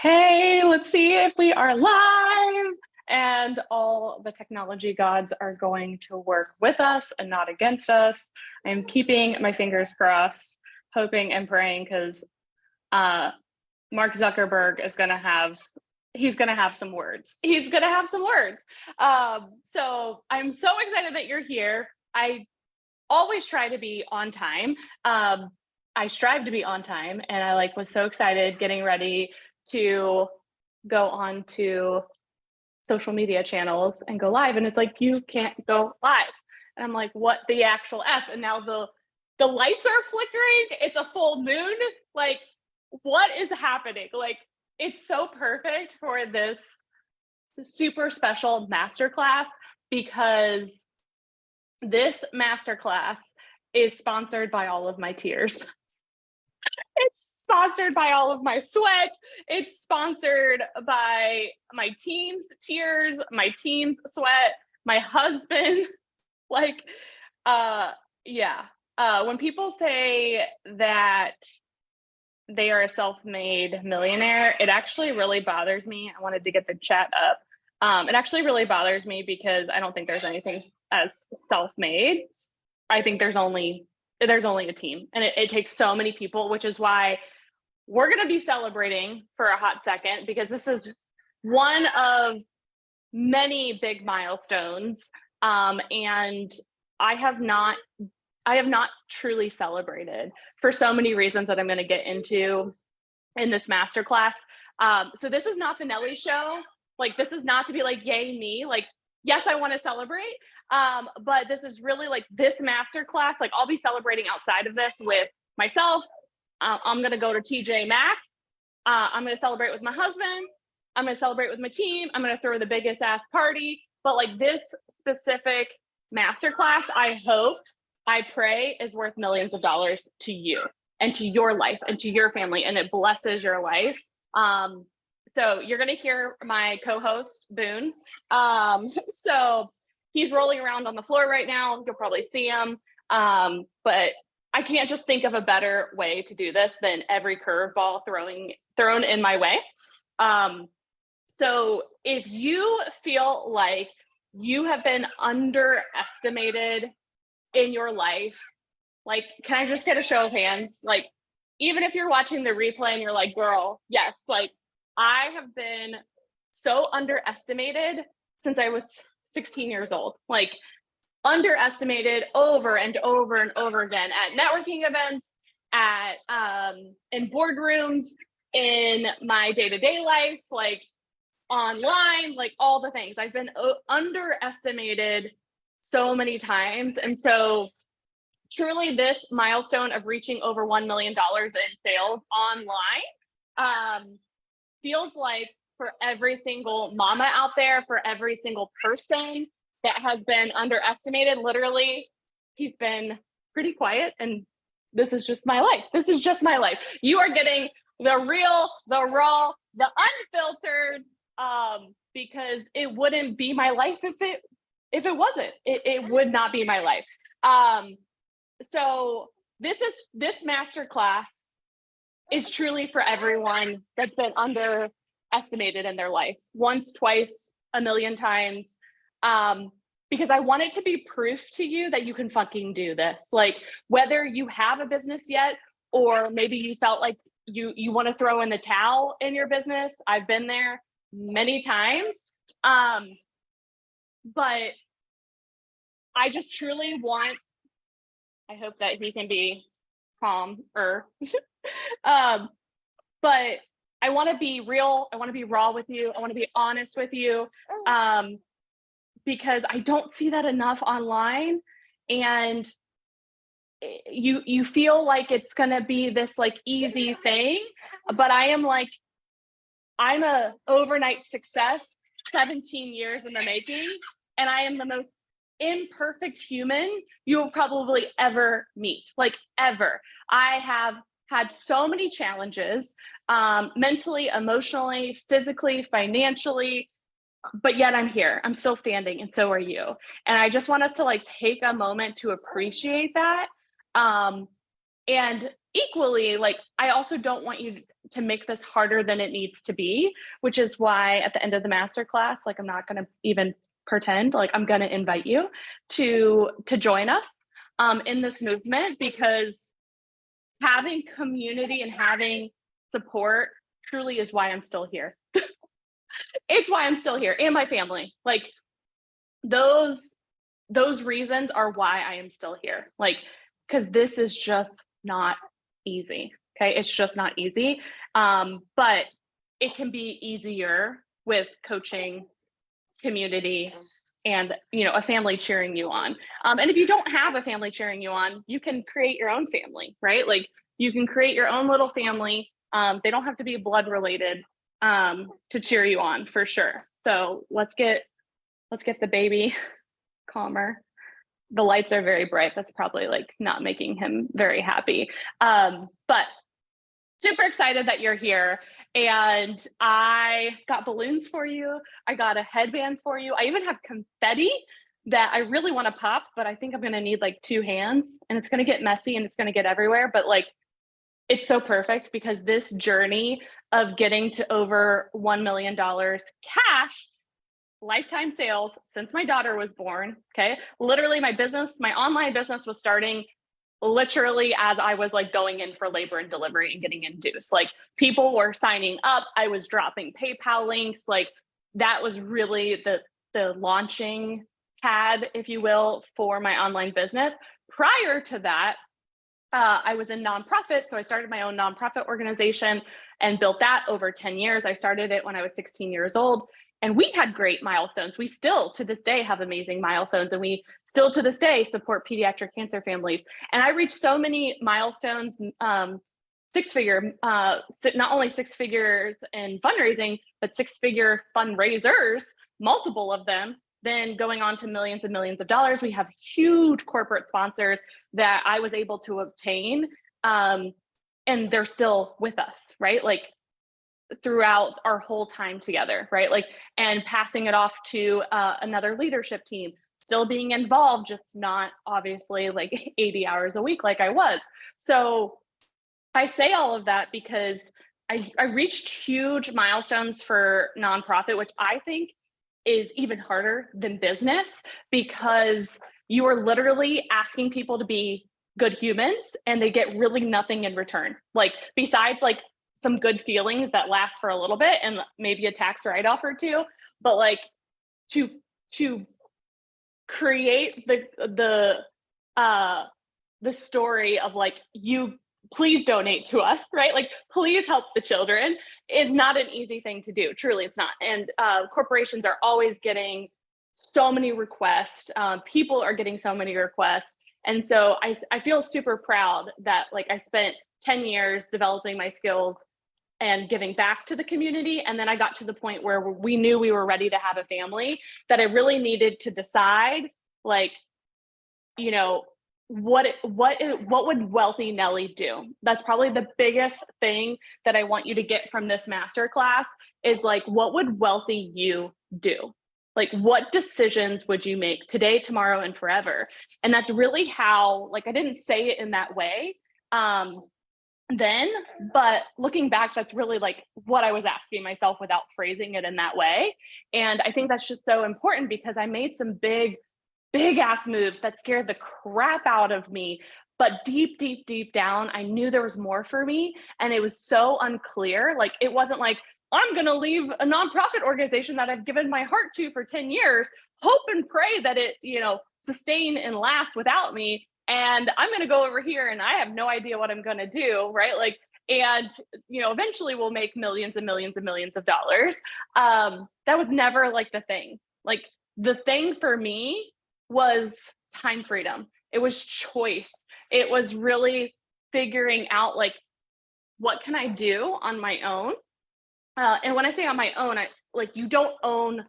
Okay, let's see if we are live and all the technology gods are going to work with us and not against us. I'm keeping my fingers crossed, hoping and praying because Mark Zuckerberg is going to have some words. He's going to have some words. So I'm so excited that you're here. I always try to be on time. I strive to be on time, and I was so excited getting ready to go on to social media channels and go live. And it's like, you can't go live. And I'm like, what the actual F? And now the lights are flickering. It's a full moon. Like, what is happening? Like, it's so perfect for this super special masterclass because this masterclass is sponsored by all of my tears. It's sponsored by all of my sweat. It's sponsored by my team's tears, my team's sweat, my husband. When people say that they are a self-made millionaire, it actually really bothers me. I wanted to get the chat up. It actually really bothers me because I don't think there's anything as self-made. I think there's only a team, and it takes so many people, which is why we're going to be celebrating for a hot second, because this is one of many big milestones. And I have not truly celebrated for so many reasons that I'm going to get into in this masterclass. So this is not the Nellie show. This is not to be like, yay me. Yes, I want to celebrate. But this is really this masterclass. I'll be celebrating outside of this with myself. I'm going to go to TJ Maxx. I'm going to celebrate with my husband. I'm going to celebrate with my team. I'm going to throw the biggest ass party. But this specific masterclass, I pray is worth millions of dollars to you and to your life and to your family, and it blesses your life. So you're going to hear my co-host, Boone. So he's rolling around on the floor right now. You'll probably see him. But I can't just think of a better way to do this than every curveball thrown in my way. So if you feel like you have been underestimated in your life, can I just get a show of hands? Even if you're watching the replay and you're like, girl, yes, I have been so underestimated since I was 16 years old, underestimated over and over and over again at networking events, in boardrooms, in my day-to-day life, online, all the things. I've been underestimated so many times. And so truly this milestone of reaching over $1 million in sales online, feels like for every single mama out there, for every single person that has been underestimated, literally, he's been pretty quiet, and this is just my life. This is just my life. You are getting the real, the raw, the unfiltered, because it wouldn't be my life if it wasn't. It would not be my life. So this masterclass is truly for everyone that's been underestimated in their life once, twice, a million times. Because I want it to be proof to you that you can fucking do this. Whether you have a business yet, or maybe you felt like you want to throw in the towel in your business. I've been there many times. But I just truly I hope that he can be calmer. But I want to be real. I want to be raw with you. I want to be honest with you. Because I don't see that enough online, and you feel like it's going to be this easy thing, but I'm a overnight success, 17 years in the making, and I am the most imperfect human you will probably ever meet, ever. I have had so many challenges, mentally, emotionally, physically, financially, but yet I'm here. I'm still standing, and so are you. And I just want us to take a moment to appreciate that. And equally, like, I also don't want you to make this harder than it needs to be, which is why at the end of the masterclass, like, I'm not going to even pretend, like, I'm going to invite you to join us in this movement, because having community and having support truly is why I'm still here. It's why I'm still here, and my family. Like, those reasons are why I am still here. Like, because this is just not easy. Okay, it's just not easy. But it can be easier with coaching, community, and a family cheering you on. And if you don't have a family cheering you on, you can create your own family, right? Like, you can create your own little family. They don't have to be blood related to cheer you on, for sure. So let's get the baby calmer. The lights are very bright. That's probably like not making him very happy. But super excited that you're here. And I got balloons for you. I got a headband for you. I even have confetti that I really want to pop, but I think I'm going to need like 2 hands, and it's going to get messy and it's going to get everywhere. But like, it's so perfect, because this journey of getting to over $1 million cash lifetime sales since my daughter was born. Okay. Literally, my online business was starting literally as I was like going in for labor and delivery and getting induced. Like, people were signing up. I was dropping PayPal links. Like, that was really the launching pad, if you will, for my online business. Prior to that, I was in nonprofit. So I started my own nonprofit organization and built that over 10 years. I started it when I was 16 years old. And we had great milestones. We still to this day have amazing milestones, and we still to this day support pediatric cancer families. And I reached so many milestones, 6-figure, not only 6 figures in fundraising, but 6-figure fundraisers, multiple of them, then going on to millions and millions of dollars. We have huge corporate sponsors that I was able to obtain, and they're still with us, right? Like, throughout our whole time together, right? Like, and passing it off to another leadership team, still being involved, just not obviously like 80 hours a week like I was. So I say all of that because I reached huge milestones for nonprofit, which I think is even harder than business, because you are literally asking people to be good humans and they get really nothing in return. Like, besides like some good feelings that last for a little bit and maybe a tax write-off or two, but like to create the story of like, you please donate to us, right? Like, please help the children is not an easy thing to do. Truly, it's not. And corporations are always getting so many requests. People are getting so many requests. And so I feel super proud that like I spent 10 years developing my skills and giving back to the community. And then I got to the point where we knew we were ready to have a family, that I really needed to decide, like, what would wealthy Nellie do? That's probably the biggest thing that I want you to get from this masterclass is like, what would wealthy you do? Like, what decisions would you make today, tomorrow, and forever? And that's really how, like, I didn't say it in that way then, but looking back, that's really like what I was asking myself without phrasing it in that way. And I think that's just so important, because I made some big ass moves that scared the crap out of me. But deep down, I knew there was more for me. And it was so unclear. Like, it wasn't like, I'm going to leave a nonprofit organization that I've given my heart to for 10 years, hope and pray that it, sustain and last without me. And I'm going to go over here and I have no idea what I'm going to do. Right. Like, and, eventually we'll make millions and millions and millions of dollars. That was never like the thing. Like, the thing for me was time freedom. It was choice. It was really figuring out like, what can I do on my own? And when I say on my own, you don't own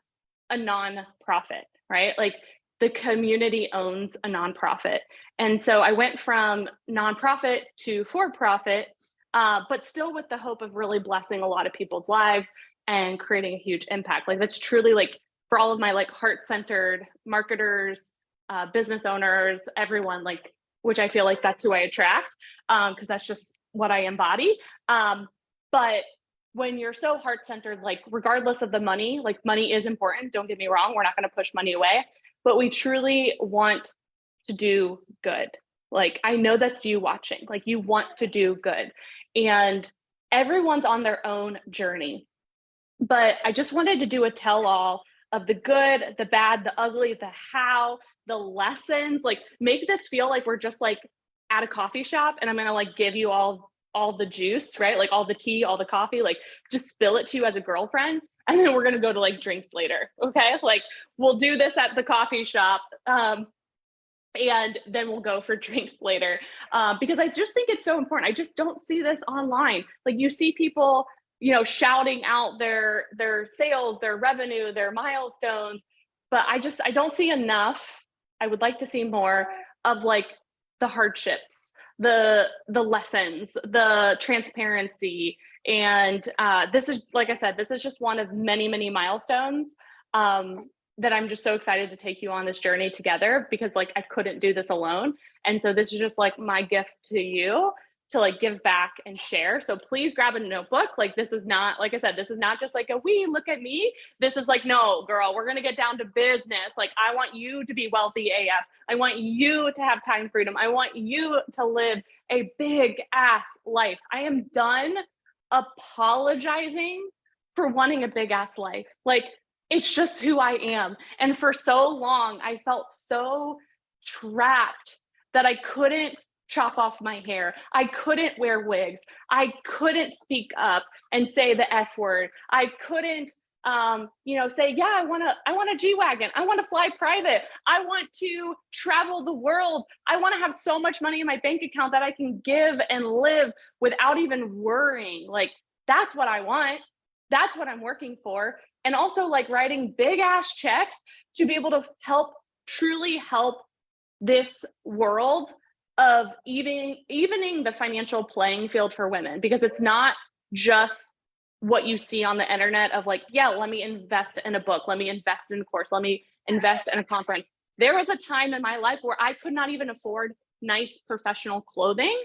a nonprofit, right? Like, the community owns a nonprofit. And so I went from nonprofit to for-profit, but still with the hope of really blessing a lot of people's lives and creating a huge impact. Like, that's truly like for all of my like heart-centered marketers, business owners, everyone, like, which I feel like that's who I attract, because that's just what I embody. But when you're so heart-centered, like regardless of the money, like money is important. Don't get me wrong. We're not going to push money away, but we truly want to do good. Like, I know that's you watching, like you want to do good, and everyone's on their own journey. But I just wanted to do a tell-all of the good, the bad, the ugly, the how, the lessons, like make this feel like we're just like at a coffee shop and I'm going to like give you all the juice, right? Like all the tea, all the coffee, like just spill it to you as a girlfriend. And then we're going to go to like drinks later. Okay. Like we'll do this at the coffee shop. And then we'll go for drinks later. Because I just think it's so important. I just don't see this online. Like you see people, shouting out their sales, their revenue, their milestones, but I don't see enough. I would like to see more of like the hardships, the lessons, the transparency. And this is, like I said, this is just one of many, many milestones that I'm just so excited to take you on this journey together, because like I couldn't do this alone. And so this is just like my gift to you to like give back and share. So please grab a notebook. Like this is not, like I said, this is not just like look at me. This is like, no, girl, we're going to get down to business. Like I want you to be wealthy AF. I want you to have time freedom. I want you to live a big ass life. I am done apologizing for wanting a big ass life. Like it's just who I am. And for so long, I felt so trapped that I couldn't chop off my hair. I couldn't wear wigs. I couldn't speak up and say the F word. I couldn't, say, yeah, I want a G-Wagon. I want to fly private. I want to travel the world. I want to have so much money in my bank account that I can give and live without even worrying. Like, that's what I want. That's what I'm working for. And also like writing big ass checks to be able to truly help this world of evening the financial playing field for women, because it's not just what you see on the internet of like, yeah, let me invest in a book, let me invest in a course, let me invest in a conference. There was a time in my life where I could not even afford nice professional clothing,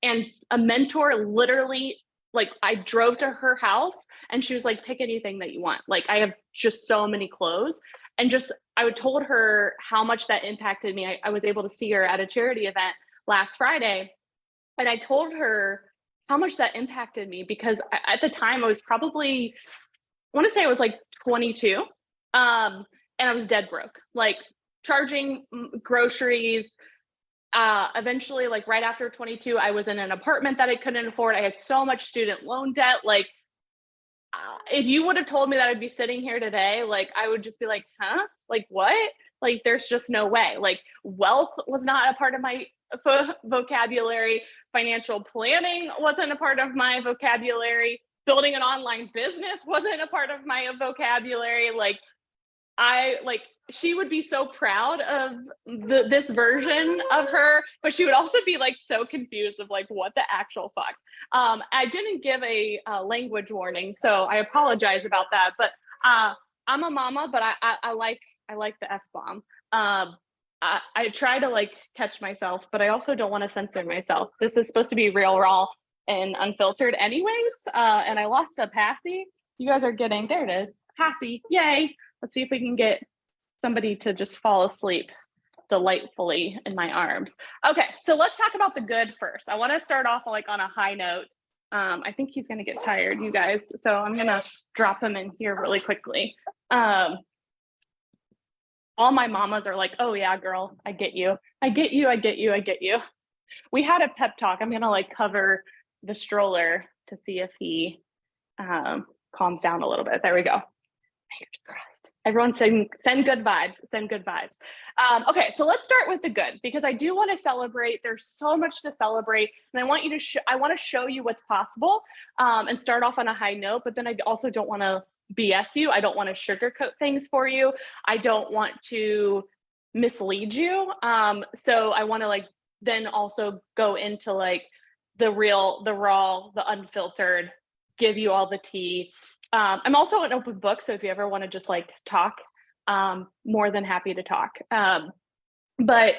and a mentor literally, like I drove to her house and she was like, pick anything that you want. Like I have just so many clothes. And I told her how much that impacted me. I was able to see her at a charity event last Friday. And I told her how much that impacted me, because at the time I was probably, I want to say I was like 22. And I was dead broke, like charging groceries. Eventually, like right after 22, I was in an apartment that I couldn't afford. I had so much student loan debt. Like if you would have told me that I'd be sitting here today, like I would just be like, huh? Like what? Like there's just no way. Like wealth was not a part of my vocabulary. Financial planning wasn't a part of my vocabulary. Building an online business wasn't a part of my vocabulary. Like she would be so proud of this version of her, but she would also be like so confused of like what the actual fuck. I didn't give a language warning, so I apologize about that. But I'm a mama, but I like the F-bomb. I try to like catch myself, but I also don't want to censor myself. This is supposed to be real, raw, and unfiltered anyways. And I lost a passy. You guys are getting, there it is, passy, yay. Let's see if we can get somebody to just fall asleep delightfully in my arms. Okay, so let's talk about the good first. I want to start off like on a high note. I think he's gonna get tired, you guys. So I'm gonna drop him in here really quickly. All my mamas are like, oh yeah, girl, I get you. I get you, I get you, I get you. We had a pep talk. I'm gonna like cover the stroller to see if he calms down a little bit. There we go. Fingers crossed. Everyone send good vibes, send good vibes. Okay, so let's start with the good, because I do want to celebrate. There's so much to celebrate, and I want you to I want to show you what's possible, and start off on a high note, but then I also don't want to BS you. I don't want to sugarcoat things for you. I don't want to mislead you. So I want to like then also go into like the real, the raw, the unfiltered, give you all the tea. I'm also an open book, so if you ever want to just like talk, more than happy to talk. But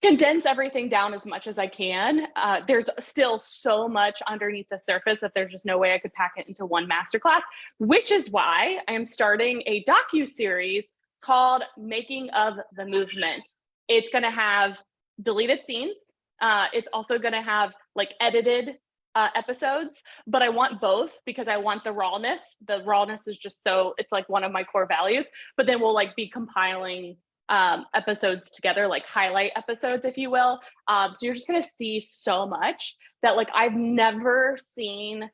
condense everything down as much as I can. There's still so much underneath the surface that there's just no way I could pack it into one masterclass, which is why I am starting a docu-series called Making of the Movement. It's going to have deleted scenes. It's also going to have like edited episodes, but I want both because I want the rawness. The rawness is just so, it's like one of my core values, but then we'll like be compiling episodes together, like highlight episodes, if you will. So you're just going to see so much that like I've never seen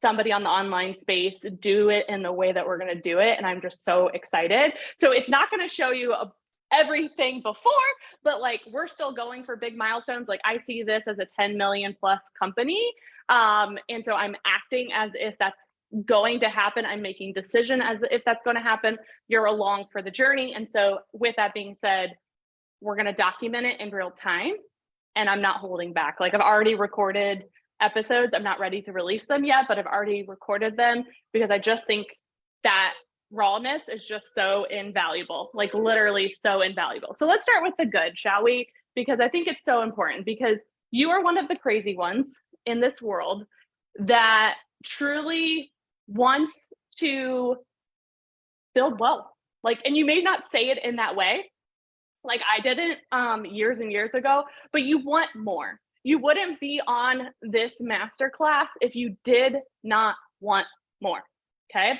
somebody on the online space do it in the way that we're going to do it. And I'm just so excited. So it's not going to show you everything before, but like we're still going for big milestones. Like I see this as a 10 million plus company. And so I'm acting as if that's going to happen. I'm making decision as if that's going to happen. You're along for the journey. And so with that being said, we're going to document it in real time, and I'm not holding back. Like I've already recorded episodes. I'm not ready to release them yet, but I've already recorded them because I just think that rawness is just so invaluable, like literally so invaluable. So let's start with the good, shall we? Because I think it's so important, because you are one of the crazy ones in this world that truly wants to build wealth. Like, and you may not say it in that way, like I didn't years and years ago, but you want more. You wouldn't be on this masterclass if you did not want more. Okay.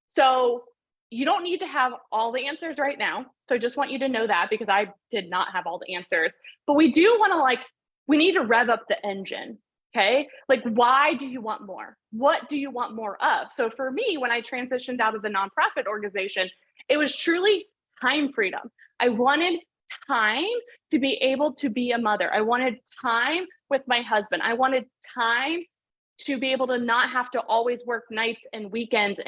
So you don't need to have all the answers right now. So I just want you to know that, because I did not have all the answers, but we do want to we need to rev up the engine. Okay. Like, why do you want more? What do you want more of? So for me, when I transitioned out of the nonprofit organization, it was truly time freedom. I wanted time to be able to be a mother. I wanted time with my husband. I wanted time to be able to not have to always work nights and weekends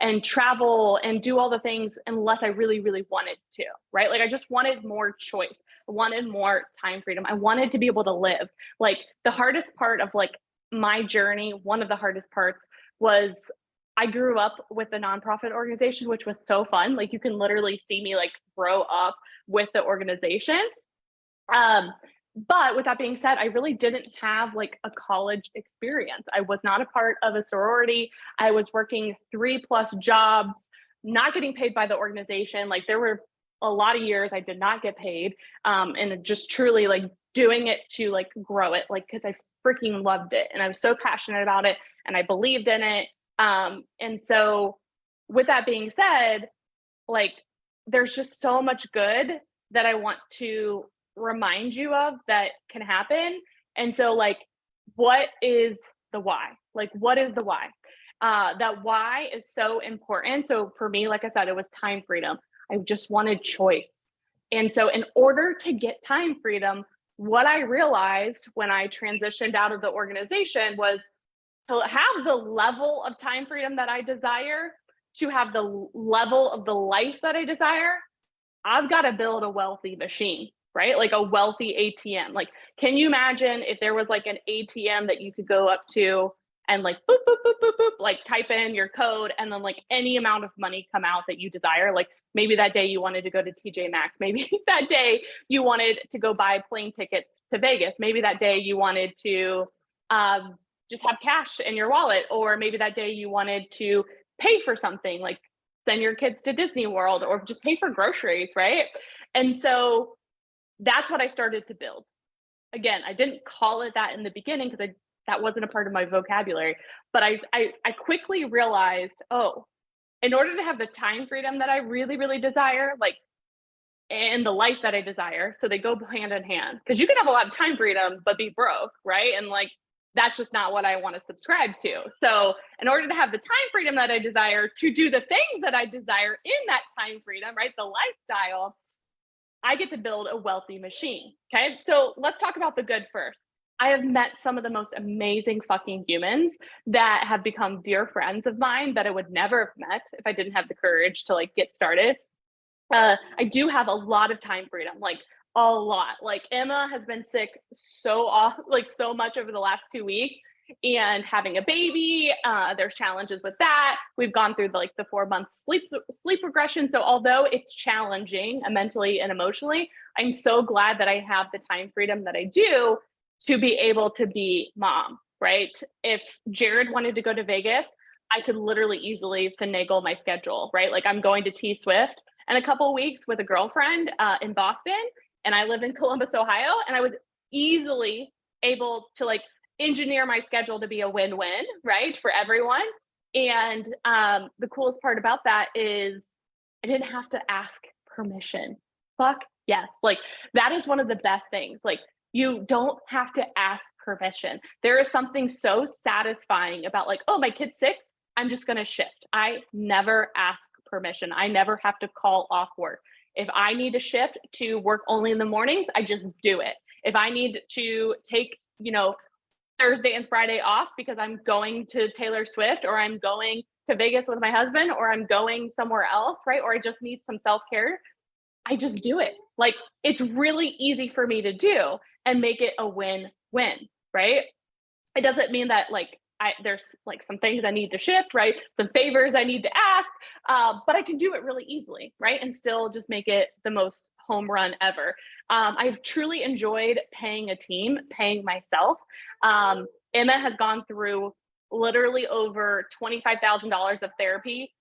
and travel and do all the things unless I really, really wanted to, right? Like I just wanted more choice. I wanted more time freedom. I wanted to be able to live. Like the hardest part of like my journey, one of the hardest parts was I grew up with the nonprofit organization, which was so fun. Like you can literally see me like grow up with the organization. But with that being said, I really didn't have like a college experience. I was not a part of a sorority. I was working 3+ jobs, not getting paid by the organization. Like there were a lot of years I did not get paid, and just truly like doing it to like grow it, like because I freaking loved it and I was so passionate about it and I believed in it. And so with that being said, like there's just so much good that I want to remind you of that can happen. And so like, what is the why? Like, what is the why? That why is so important. So for me, like I said, it was time freedom. I just wanted choice. And so in order to get time freedom, what I realized when I transitioned out of the organization was to have the level of time freedom that I desire, to have the level of the life that I desire, I've got to build a wealthy machine, right? Like a wealthy ATM. Like, can you imagine if there was like an ATM that you could go up to and like boop, boop, boop, boop, boop, like type in your code and then like any amount of money come out that you desire? Like maybe that day you wanted to go to TJ Maxx. Maybe that day you wanted to go buy plane tickets to Vegas. Maybe that day you wanted to just have cash in your wallet. Or maybe that day you wanted to pay for something, like send your kids to Disney World or just pay for groceries, right? And so that's what I started to build. Again, I didn't call it that in the beginning because that wasn't a part of my vocabulary, but I quickly realized, oh, in order to have the time freedom that I really, really desire, like, and the life that I desire, so they go hand in hand, because you can have a lot of time freedom, but be broke, right? And like, that's just not what I want to subscribe to. So in order to have the time freedom that I desire, to do the things that I desire in that time freedom, right? The lifestyle, I get to build a wealthy machine. Okay. So let's talk about the good first. I have met some of the most amazing fucking humans that have become dear friends of mine that I would never have met if I didn't have the courage to like get started. I do have a lot of time freedom, like a lot. Like Emma has been sick so much over the last 2 weeks. and having a baby. There's challenges with that. We've gone through the 4-month sleep regression. So although it's challenging mentally and emotionally, I'm so glad that I have the time freedom that I do to be able to be mom, right? If Jared wanted to go to Vegas, I could literally easily finagle my schedule, right? Like I'm going to T Swift in a couple of weeks with a girlfriend in Boston, and I live in Columbus, Ohio, and I was easily able to like engineer my schedule to be a win-win, right, for everyone. And the coolest part about that is I didn't have to ask permission. Fuck yes. Like that is one of the best things. Like you don't have to ask permission. There is something so satisfying about like, oh, my kid's sick, I'm just going to shift. I never ask permission. I never have to call off work. If I need to shift to work only in the mornings, I just do it. If I need to take, Thursday and Friday off because I'm going to Taylor Swift, or I'm going to Vegas with my husband, or I'm going somewhere else, right? Or I just need some self-care, I just do it. Like it's really easy for me to do and make it a win-win, right? It doesn't mean that like there's like some things I need to shift, right? Some favors I need to ask, but I can do it really easily, right? And still just make it the most home run ever. I've truly enjoyed paying a team, paying myself. Emma has gone through literally over $25,000 of therapy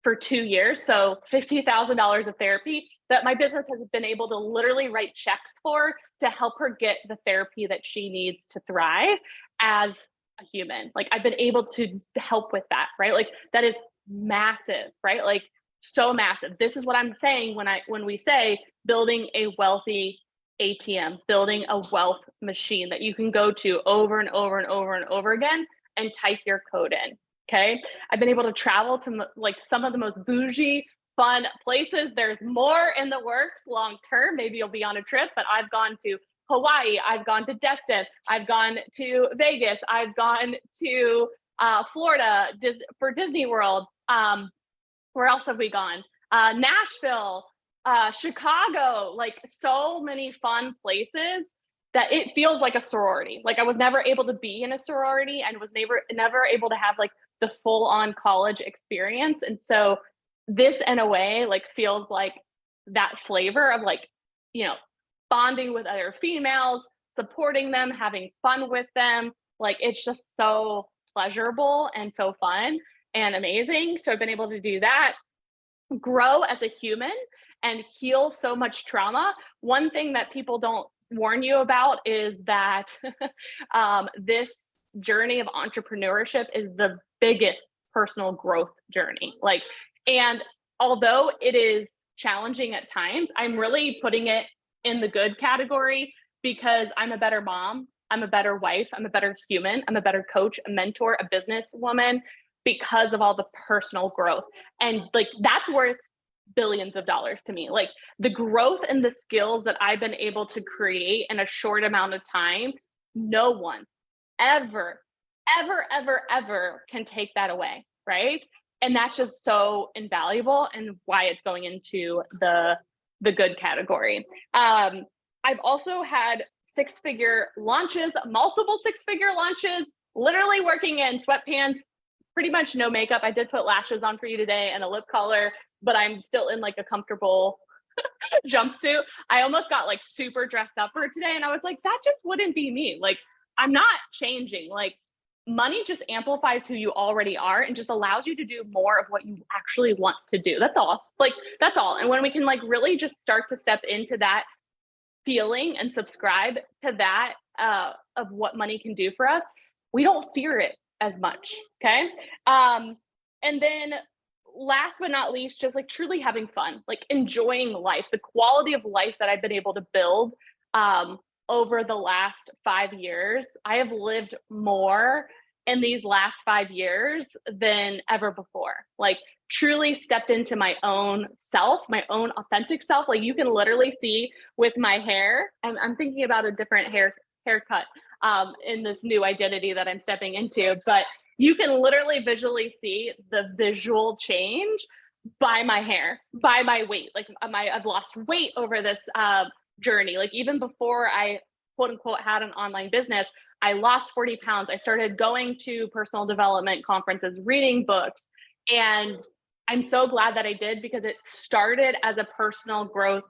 for 2 years. So $50,000 of therapy that my business has been able to literally write checks for to help her get the therapy that she needs to thrive as a human. Like I've been able to help with that, right? Like that is massive, right? Like so massive. This is what I'm saying when we say building a wealthy ATM, building a wealth machine that you can go to over and over and over and over again and type your code in. Okay. I've been able to travel to like some of the most bougie, fun places. There's more in the works long term. Maybe you'll be on a trip, but I've gone to Hawaii. I've gone to Destin. I've gone to Vegas. I've gone to Florida for Disney World. Where else have we gone? Nashville, Chicago, like so many fun places that it feels like a sorority. Like I was never able to be in a sorority and was never able to have like the full on college experience. And so this in a way like feels like that flavor of like, bonding with other females, supporting them, having fun with them. Like it's just so pleasurable and so fun and amazing. So I've been able to do that, grow as a human and heal so much trauma. One thing that people don't warn you about is that this journey of entrepreneurship is the biggest personal growth journey. Like, and although it is challenging at times, I'm really putting it in the good category because I'm a better mom, I'm a better wife, I'm a better human, I'm a better coach, a mentor, a businesswoman because of all the personal growth. And like that's worth billions of dollars to me. Like the growth and the skills that I've been able to create in a short amount of time, no one ever can take that away, right? And that's just so invaluable and why it's going into the good category. I've also had six-figure launches, multiple six-figure launches, literally working in sweatpants, pretty much no makeup. I did put lashes on for you today and a lip color, but I'm still in like a comfortable jumpsuit. I almost got like super dressed up for today. And I was like, that just wouldn't be me. Like, I'm not changing. Like, money just amplifies who you already are and just allows you to do more of what you actually want to do. That's all. Like, that's all. And when we can like really just start to step into that feeling and subscribe to that of what money can do for us, we don't fear it as much. Okay. And then last but not least, just like truly having fun, like enjoying life, the quality of life that I've been able to build over the last 5 years. I have lived more in these last 5 years than ever before. Like truly stepped into my own self, my own authentic self. Like you can literally see with my hair, and I'm thinking about a different haircut in this new identity that I'm stepping into, but you can literally visually see the visual change by my hair, by my weight. Like I've lost weight over this journey. Like even before I quote unquote had an online business, I lost 40 pounds. I started going to personal development conferences, reading books. And I'm so glad that I did, because it started as a personal growth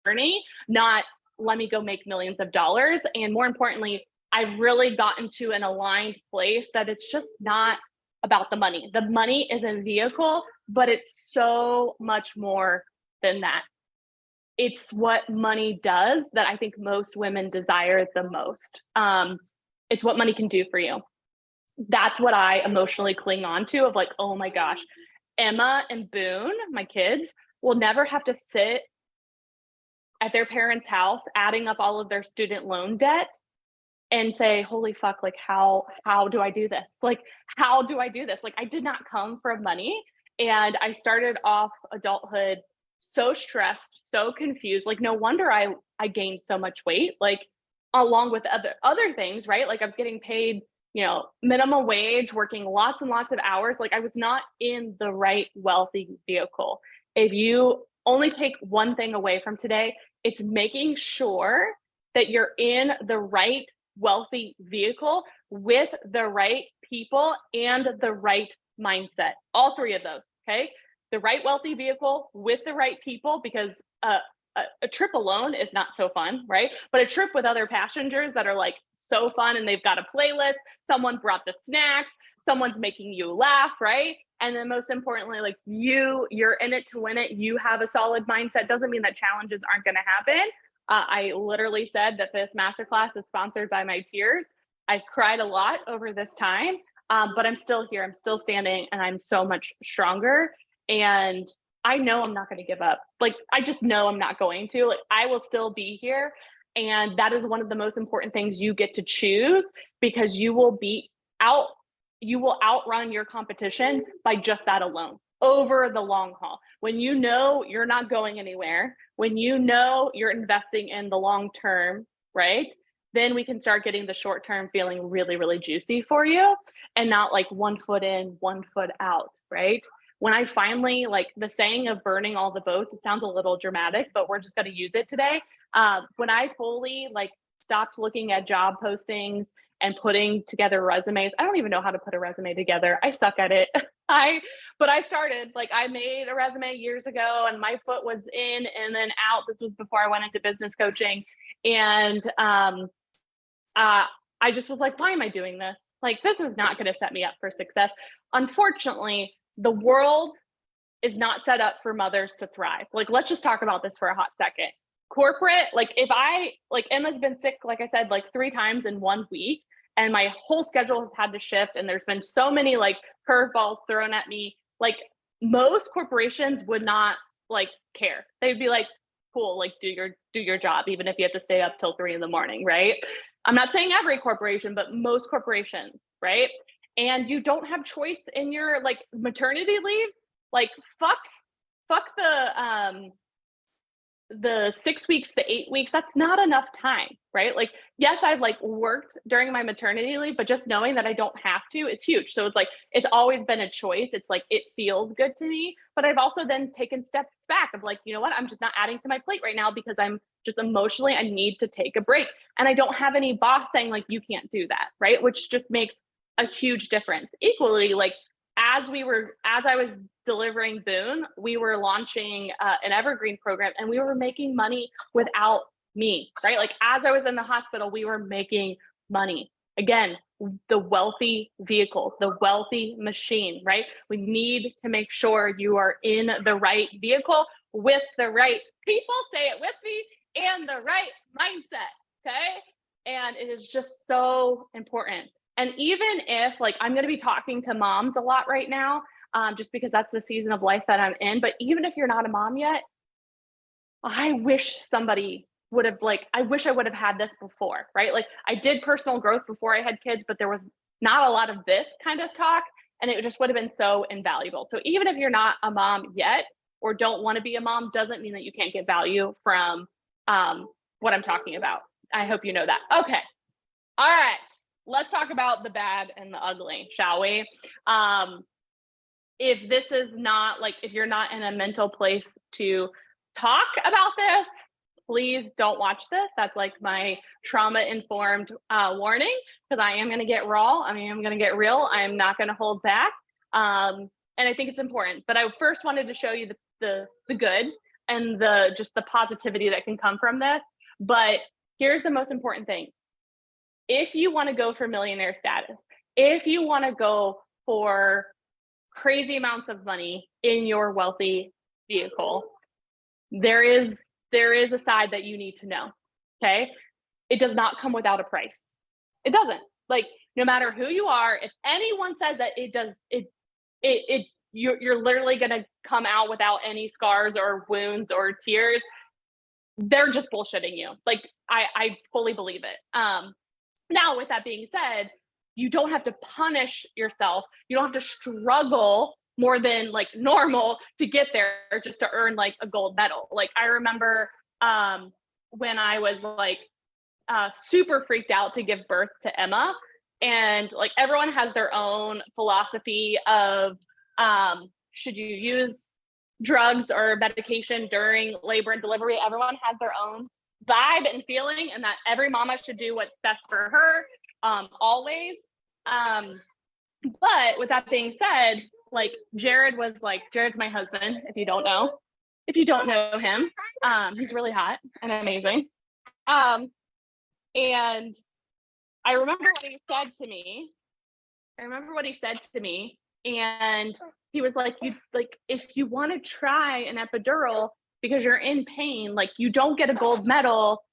journey, not let me go make millions of dollars. And more importantly, I've really gotten to an aligned place that it's just not about the money. The money is a vehicle, but it's so much more than that. It's what money does that I think most women desire the most. It's what money can do for you. That's what I emotionally cling on to, of like, oh my gosh, Emma and Boone, my kids, will never have to sit at their parents' house adding up all of their student loan debt and say, holy fuck, like how do I do this? Like, how do I do this? Like, I did not come from money. And I started off adulthood so stressed, so confused. Like, no wonder I gained so much weight, like along with other things, right? Like I was getting paid, minimum wage, working lots and lots of hours. Like I was not in the right wealthy vehicle. If you only take one thing away from today, it's making sure that you're in the right wealthy vehicle with the right people and the right mindset. All three of those, okay? The right wealthy vehicle with the right people, because a trip alone is not so fun, right? But a trip with other passengers that are like so fun, and they've got a playlist, someone brought the snacks, someone's making you laugh, right? And then most importantly, like you're in it to win it. You have a solid mindset. Doesn't mean that challenges aren't going to happen. I literally said that this masterclass is sponsored by my tears. I've cried a lot over this time, but I'm still here. I'm still standing, and I'm so much stronger. And I know I'm not going to give up. Like, I just know I'm not going to. Like, I will still be here. And that is one of the most important things you get to choose, because you will outrun your competition by just that alone over the long haul. When you know you're not going anywhere, when you know you're investing in the long term, right? Then we can start getting the short term feeling really, really juicy for you, and not like 1 foot in, 1 foot out, right? When I finally, like the saying of burning all the boats, it sounds a little dramatic, but we're just going to use it today. When I fully like stopped looking at job postings and putting together resumes, I don't even know how to put a resume together. I suck at it. But I started, like, I made a resume years ago, and my foot was in and then out. This was before I went into business coaching. And I just was like, why am I doing this? Like, this is not going to set me up for success. Unfortunately, the world is not set up for mothers to thrive. Like, let's just talk about this for a hot second. Corporate, like Emma's been sick, like I said, like 3 times in 1 week, and my whole schedule has had to shift. And there's been so many like curveballs thrown at me. Like, most corporations would not like care. They'd be like, cool, like do your job, even if you have to stay up till 3 a.m, right? I'm not saying every corporation, but most corporations, right? And you don't have choice in your like maternity leave. Like fuck the 6 weeks, the 8 weeks, that's not enough time, right? Like, yes, I've like worked during my maternity leave, but just knowing that I don't have to, it's huge. So it's like, it's always been a choice. It's like, it feels good to me, but I've also then taken steps back of like, you know what, I'm just not adding to my plate right now, because I'm just emotionally, I need to take a break. And I don't have any boss saying like, you can't do that, right? Which just makes a huge difference. Equally, like, as I was delivering Boone, we were launching an evergreen program, and we were making money without me, right? Like, as I was in the hospital, we were making money. Again, the wealthy vehicle, the wealthy machine, right? We need to make sure you are in the right vehicle with the right people, say it with me, and the right mindset, okay? And it is just so important. And even if, like, I'm going to be talking to moms a lot right now, just because that's the season of life that I'm in. But even if you're not a mom yet, I wish somebody would have, like, I wish I would have had this before, right? Like, I did personal growth before I had kids, but there was not a lot of this kind of talk, and it just would have been so invaluable. So even if you're not a mom yet, or don't want to be a mom, doesn't mean that you can't get value from what I'm talking about. I hope you know that. Okay. All right. Let's talk about the bad and the ugly, shall we? If this is not like, if you're not in a mental place to talk about this, please don't watch this. That's like my trauma-informed warning, because I am going to get raw. I mean, I'm going to get real. I am not going to hold back. And I think it's important. But I first wanted to show you the good and just the positivity that can come from this. But here's the most important thing. If you want to go for millionaire status, if you want to go for crazy amounts of money in your wealthy vehicle, there is a side that you need to know. Okay. It does not come without a price. It doesn't. Like, no matter who you are, if anyone says that it does, you're literally going to come out without any scars or wounds or tears, they're just bullshitting you. Like, I fully believe it. Now, with that being said, you don't have to punish yourself. You don't have to struggle more than like normal to get there just to earn like a gold medal. Like, I remember when I was like super freaked out to give birth to Emma, and like everyone has their own philosophy of should you use drugs or medication during labor and delivery. Everyone has their own vibe and feeling, and that every mama should do what's best for her always. But with that being said, like Jared's my husband, if you don't know him. He's really hot and amazing. And I remember what he said to me. And he was like, if you want to try an epidural because you're in pain, like, you don't get a gold medal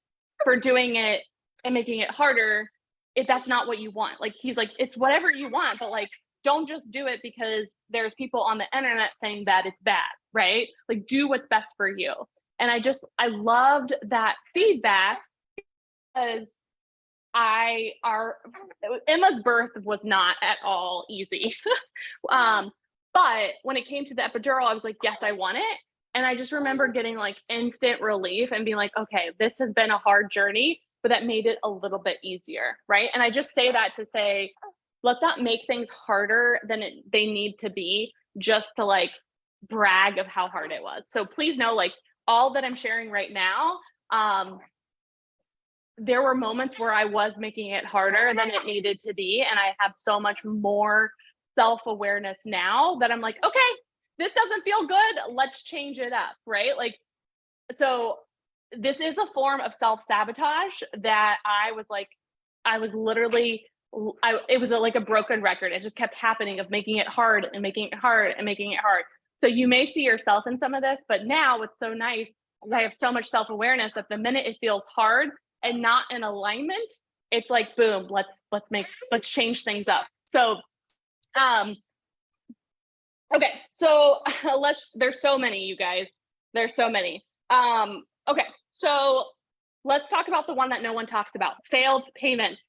for doing it and making it harder if that's not what you want. Like, he's like, it's whatever you want, but like, don't just do it because there's people on the internet saying that it's bad, right? Like, do what's best for you. And I loved that feedback, because Emma's birth was not at all easy. But when it came to the epidural, I was like, yes, I want it. And I just remember getting like instant relief and being like, okay, this has been a hard journey, but that made it a little bit easier, right? And I just say that to say, let's not make things harder than they need to be just to like brag of how hard it was. So please know, like, all that I'm sharing right now, there were moments where I was making it harder than it needed to be. And I have so much more self-awareness now that I'm like, okay, this doesn't feel good. Let's change it up, right? Like, so this is a form of self-sabotage that it was like a broken record. It just kept happening, of making it hard and making it hard and making it hard. So you may see yourself in some of this, but now what's so nice is I have so much self-awareness that the minute it feels hard and not in alignment, it's like, boom, let's change things up. So, okay. So there's so many, you guys, there's so many. Okay. So let's talk about the one that no one talks about: failed payments.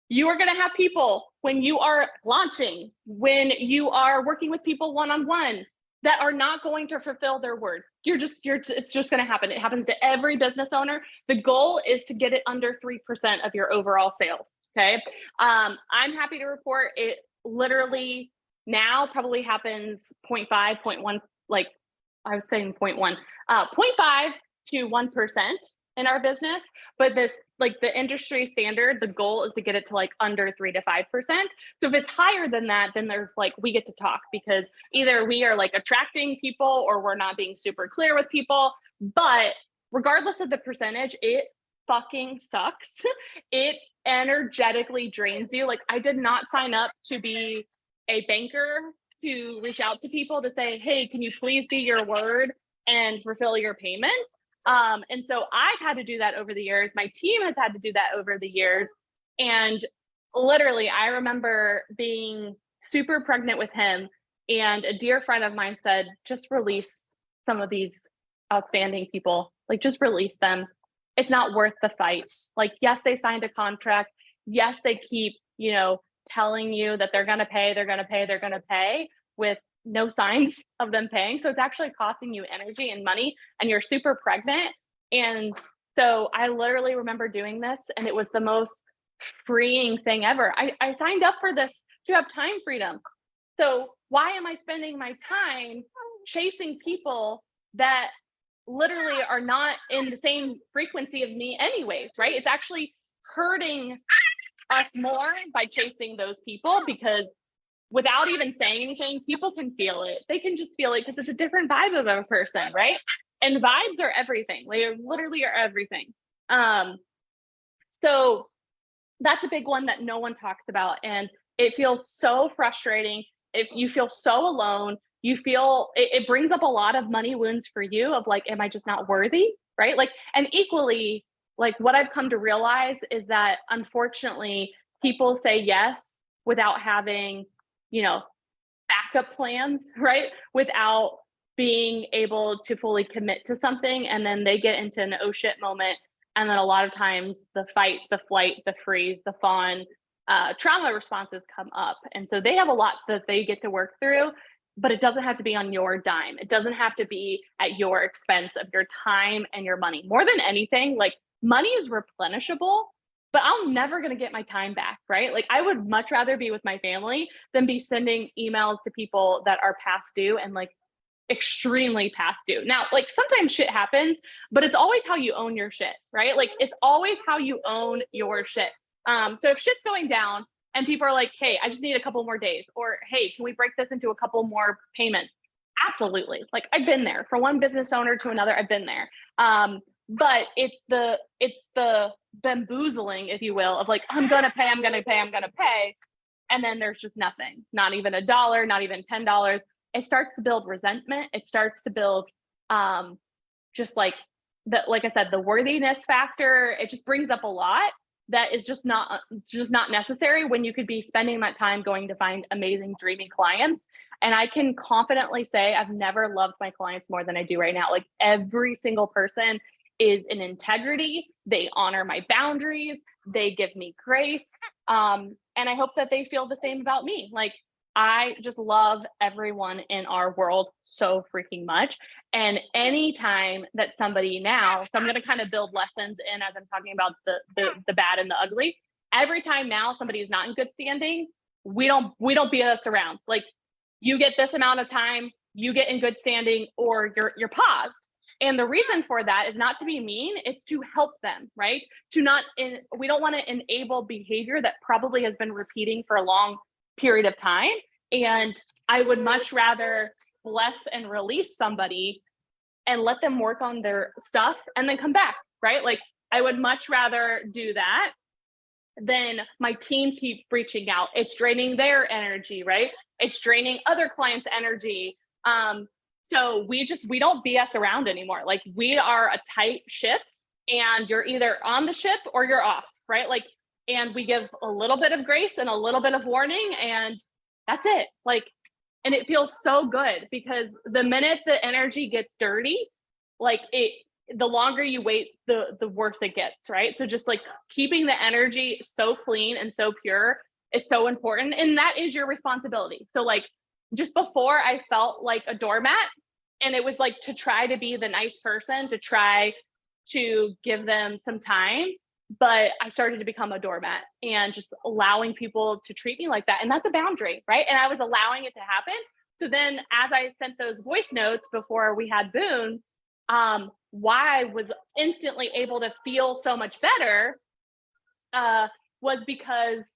You are going to have people when you are launching, when you are working with people one-on-one, that are not going to fulfill their word. It's just going to happen. It happens to every business owner. The goal is to get it under 3% of your overall sales. Okay. I'm happy to report it literally now probably happens 0.5, 0.1, like I was saying 0.1, 0.5 to 1% in our business. But this, like the industry standard, the goal is to get it to like under 3 to 5%. So if it's higher than that, then there's like, we get to talk, because either we are like attracting people or we're not being super clear with people. But regardless of the percentage, it fucking sucks. It energetically drains you. Like, I did not sign up to be a banker to reach out to people to say, hey, can you please be your word and fulfill your payment? And so I've had to do that over the years. My team has had to do that over the years. And literally, I remember being super pregnant with him, and a dear friend of mine said, just release some of these outstanding people. Like, just release them. It's not worth the fight. Like, yes, they signed a contract. Yes, they keep, telling you that they're going to pay with no signs of them paying. So it's actually costing you energy and money, and you're super pregnant. And so I literally remember doing this, and it was the most freeing thing ever. I signed up for this to have time freedom. So why am I spending my time chasing people that literally are not in the same frequency of me anyways, right? It's actually hurting us more by chasing those people, because without even saying anything, people can feel it. They can just feel it because it's a different vibe of a person, right? And vibes are everything. They literally are everything. So that's a big one that no one talks about. And it feels so frustrating. If you feel so alone, you feel it brings up a lot of money wounds for you of like, am I just not worthy? Right. Like, and equally, like what I've come to realize is that unfortunately, people say yes without having, you know, backup plans, right? Without being able to fully commit to something. And then they get into an oh shit moment. And then a lot of times the fight, the flight, the freeze, the fawn, trauma responses come up. And so they have a lot that they get to work through, but it doesn't have to be on your dime. It doesn't have to be at your expense of your time and your money. More than anything, like money is replenishable, but I'm never going to get my time back, right? Like I would much rather be with my family than be sending emails to people that are past due and like extremely past due. Now, like sometimes shit happens, but it's always how you own your shit, right? Like it's always how you own your shit. So if shit's going down and people are like, hey, I just need a couple more days, or hey, can we break this into a couple more payments? Absolutely. Like I've been there from one business owner to another. I've been there. But it's the bamboozling, if you will, of like, I'm going to pay. And then there's just nothing, not even $1, not even $10. It starts to build resentment. It starts to build just like like I said, the worthiness factor. It just brings up a lot that is just not necessary when you could be spending that time going to find amazing, dreamy clients. And I can confidently say I've never loved my clients more than I do right now. Like every single person is in integrity. They honor my boundaries. They give me grace. And I hope that they feel the same about me. Like I just love everyone in our world so freaking much. And anytime that somebody now, so I'm going to kind of build lessons in as I'm talking about the bad and the ugly. Every time now somebody is not in good standing, we don't beat us around. Like you get this amount of time, you get in good standing, or you're paused. And the reason for that is not to be mean, it's to help them, right? We don't want to enable behavior that probably has been repeating for a long period of time. And I would much rather bless and release somebody and let them work on their stuff and then come back, right? Like I would much rather do that than my team keep reaching out. It's draining their energy, right? It's draining other clients' energy. So we don't BS around anymore. Like we are a tight ship and you're either on the ship or you're off, right? Like, and we give a little bit of grace and a little bit of warning, and that's it. Like, and it feels so good because the minute the energy gets dirty, like the longer you wait, the worse it gets, right? So just like keeping the energy so clean and so pure is so important. And that is your responsibility. So like just before I felt like a doormat, and it was like to try to be the nice person, to try to give them some time. But I started to become a doormat and just allowing people to treat me like that. And that's a boundary, right? And I was allowing it to happen. So then as I sent those voice notes before we had Boone, why I was instantly able to feel so much better was because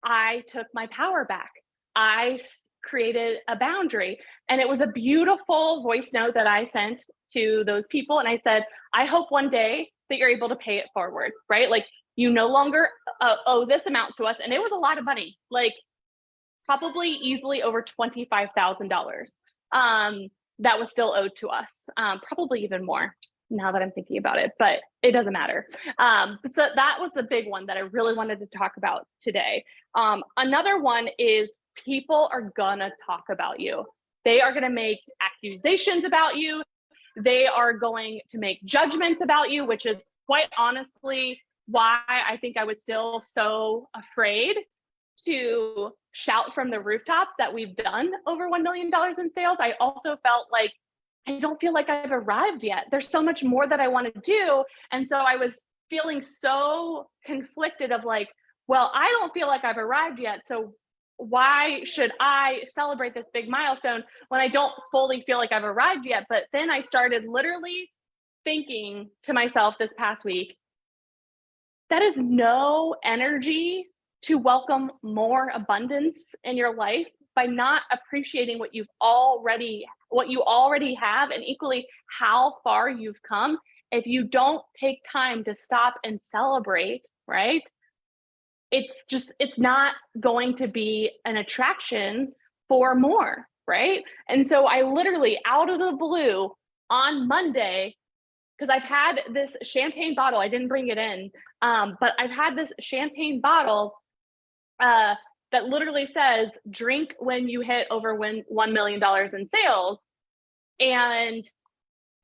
I took my power back. I created a boundary, and it was a beautiful voice note that I sent to those people. And I said, I hope one day that you're able to pay it forward, right? Like you no longer owe this amount to us. And it was a lot of money, like probably easily over $25,000 that was still owed to us, probably even more now that I'm thinking about it, but it doesn't matter. So that was a big one that I really wanted to talk about today. Another one is people are gonna talk about you. They are gonna make accusations about you. They are going to make judgments about you, which is quite honestly why I think I was still so afraid to shout from the rooftops that we've done over $1 million in sales. I also felt like I don't feel like I've arrived yet. There's so much more that I want to do. And so I was feeling so conflicted of like, well, I don't feel like I've arrived yet. So why should I celebrate this big milestone when I don't fully feel like I've arrived yet? But then I started literally thinking to myself this past week, that is no energy to welcome more abundance in your life by not appreciating what you already have, and equally how far you've come. If you don't take time to stop and celebrate, right? It's not going to be an attraction for more, right? And so I literally, out of the blue, on Monday, because I've had this champagne bottle, I didn't bring it in, but I've had this champagne bottle uh, that literally says, drink when you hit over $1 million in sales. And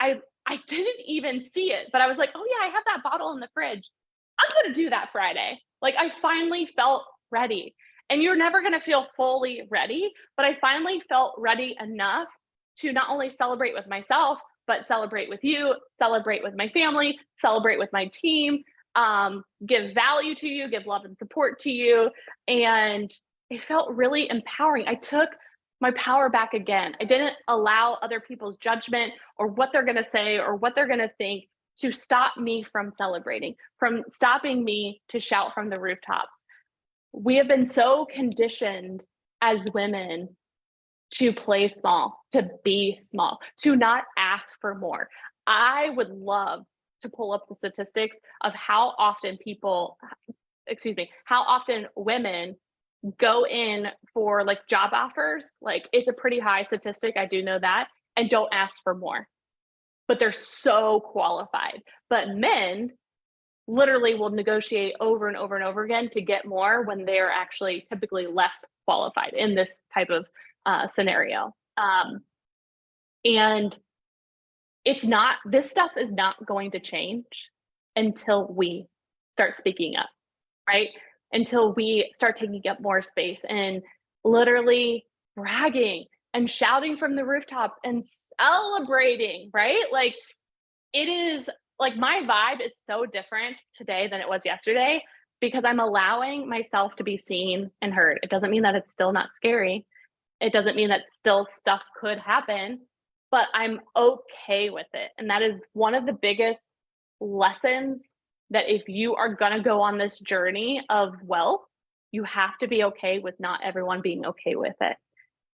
I didn't even see it, but I was like, oh yeah, I have that bottle in the fridge. I'm going to do that Friday. Like, I finally felt ready. And you're never going to feel fully ready, but I finally felt ready enough to not only celebrate with myself, but celebrate with you, celebrate with my family, celebrate with my team, give value to you, give love and support to you. And it felt really empowering. I took my power back again. I didn't allow other people's judgment or what they're going to say or what they're going to think to stop me from celebrating, from stopping me to shout from the rooftops. We have been so conditioned as women to play small, to be small, to not ask for more. I would love to pull up the statistics of how often how often women go in for like job offers. Like, it's a pretty high statistic, I do know that, and don't ask for more. But they're so qualified. But men literally will negotiate over and over and over again to get more when they're actually typically less qualified in this type of scenario. And this stuff is not going to change until we start speaking up, right? Until we start taking up more space and literally bragging and shouting from the rooftops and celebrating, right? Like, it is like, my vibe is so different today than it was yesterday because I'm allowing myself to be seen and heard. It doesn't mean that it's still not scary. It doesn't mean that still stuff could happen, but I'm okay with it. And that is one of the biggest lessons, that if you are going to go on this journey of wealth, you have to be okay with not everyone being okay with it.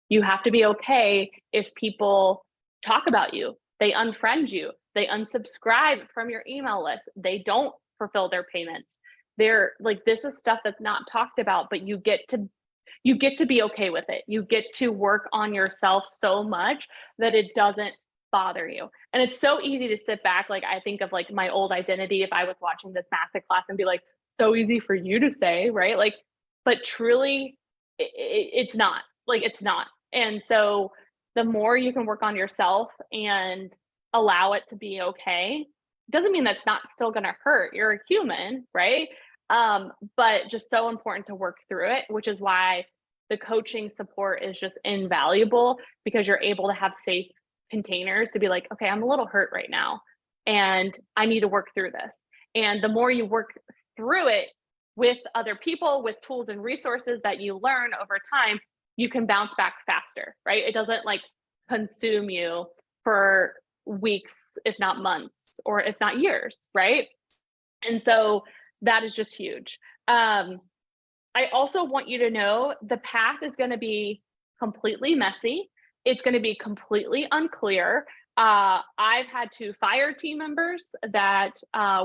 You have to be okay if people talk about you, they unfriend you, they unsubscribe from your email list, they don't fulfill their payments. They're like, this is stuff that's not talked about, but you get to be okay with it. You get to work on yourself so much that it doesn't bother you. And it's so easy to sit back. Like, I think of like my old identity, if I was watching this masterclass, and be like, so easy for you to say, right? Like, but truly it's not. Like, it's not. And so the more you can work on yourself and allow it to be okay, doesn't mean that's not still going to hurt. You're a human, right? But just so important to work through it, which is why the coaching support is just invaluable, because you're able to have safe containers to be like, okay, I'm a little hurt right now and I need to work through this. And the more you work through it with other people, with tools and resources that you learn over time, you can bounce back faster, right? It doesn't like consume you for weeks, if not months, or if not years, right? And so that is just huge. I also want you to know the path is going to be completely messy. It's going to be completely unclear. I've had to fire team members that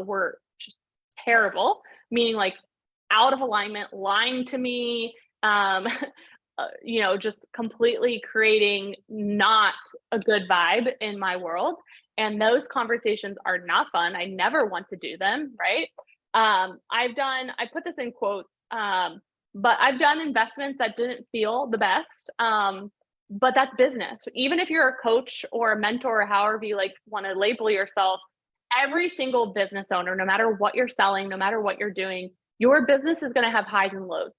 were just terrible, meaning like out of alignment, lying to me, just completely creating not a good vibe in my world. And those conversations are not fun. I never want to do them, right? I put this in quotes, but I've done investments that didn't feel the best. But that's business. Even if you're a coach or a mentor, or however you like want to label yourself, every single business owner, no matter what you're selling, no matter what you're doing, your business is going to have highs and lows.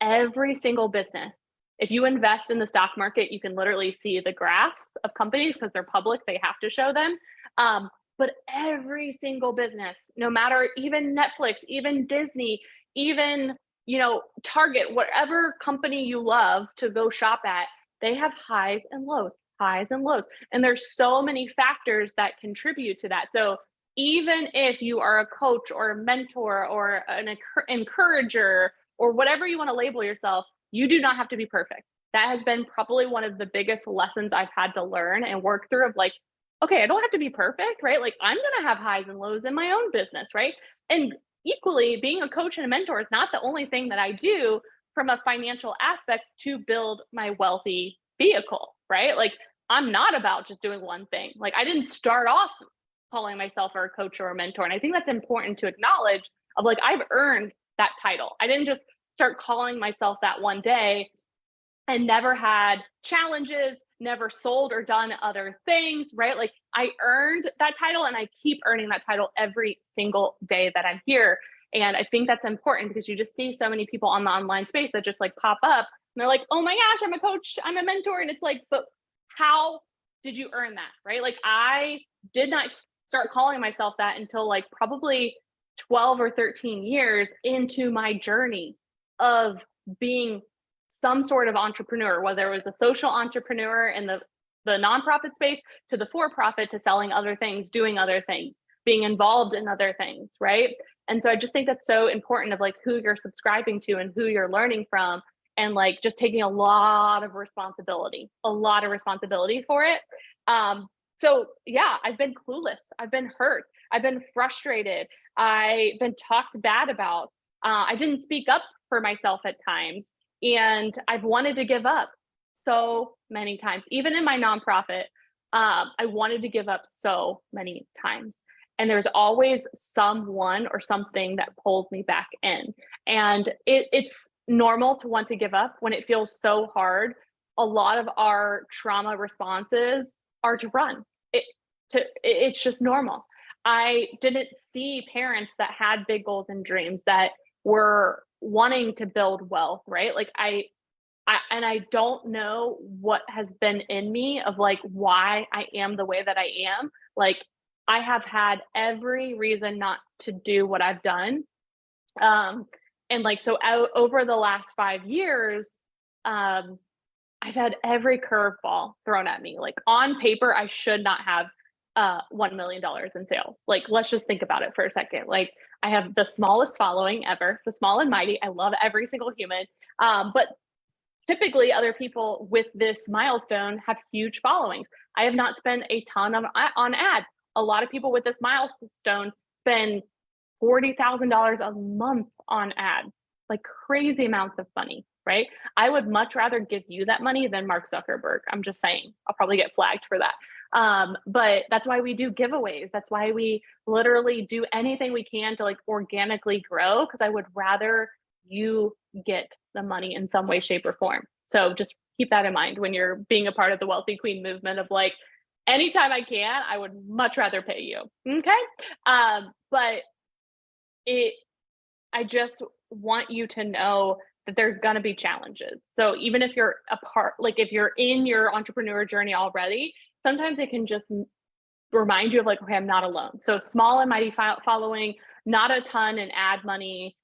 Every single business. If you invest in the stock market, you can literally see the graphs of companies because they're public, they have to show them. But every single business, no matter, even Netflix, even Disney, even Target, whatever company you love to go shop at, they have highs and lows, highs and lows. And there's so many factors that contribute to that. So even if you are a coach or a mentor or an encourager or whatever you want to label yourself, you do not have to be perfect. That has been probably one of the biggest lessons I've had to learn and work through, of like, okay, I don't have to be perfect, right? Like, I'm going to have highs and lows in my own business, right? And equally, being a coach and a mentor is not the only thing that I do from a financial aspect to build my wealthy vehicle, right? Like, I'm not about just doing one thing. Like, I didn't start off calling myself a coach or a mentor. And I think that's important to acknowledge, of like, I've earned that title. I didn't just start calling myself that one day and never had challenges, never sold or done other things, right? Like, I earned that title and I keep earning that title every single day that I'm here. And I think that's important, because you just see so many people on the online space that just like pop up and they're like, oh my gosh, I'm a coach, I'm a mentor. And it's like, but how did you earn that, right? Like, I did not start calling myself that until like probably 12 or 13 years into my journey of being some sort of entrepreneur, whether it was a social entrepreneur in the nonprofit space, to the for-profit, to selling other things, doing other things, being involved in other things, right? And so I just think that's so important, of like who you're subscribing to and who you're learning from, and like just taking a lot of responsibility for it. So yeah, I've been clueless, I've been hurt, I've been frustrated, I've been talked bad about. I didn't speak up for myself at times, and I've wanted to give up so many times. Even in my nonprofit, I wanted to give up so many times. And there's always someone or something that pulls me back in. And it's normal to want to give up when it feels so hard. A lot of our trauma responses are to run. It's just normal. I didn't see parents that had big goals and dreams, that were wanting to build wealth, right? Like, I don't know what has been in me of like why I am the way that I am. Like, I have had every reason not to do what I've done. And like, so over the last 5 years, I've had every curveball thrown at me. Like, on paper, I should not have $1 million in sales. Like, let's just think about it for a second. Like, I have the smallest following ever, the small and mighty. I love every single human. But typically other people with this milestone have huge followings. I have not spent a ton on ads. A lot of people with this milestone spend $40,000 a month on ads, like crazy amounts of money, right? I would much rather give you that money than Mark Zuckerberg. I'm just saying, I'll probably get flagged for that. But that's why we do giveaways. That's why we literally do anything we can to like organically grow, because I would rather you get the money in some way, shape, or form. So just keep that in mind when you're being a part of the Wealthy Queen movement, of like, anytime I can, I would much rather pay you. Okay. But I just want you to know that there's going to be challenges. So even if you're like if you're in your entrepreneur journey already, sometimes it can just remind you of like, okay, I'm not alone. So small and mighty following, not a ton in ad money,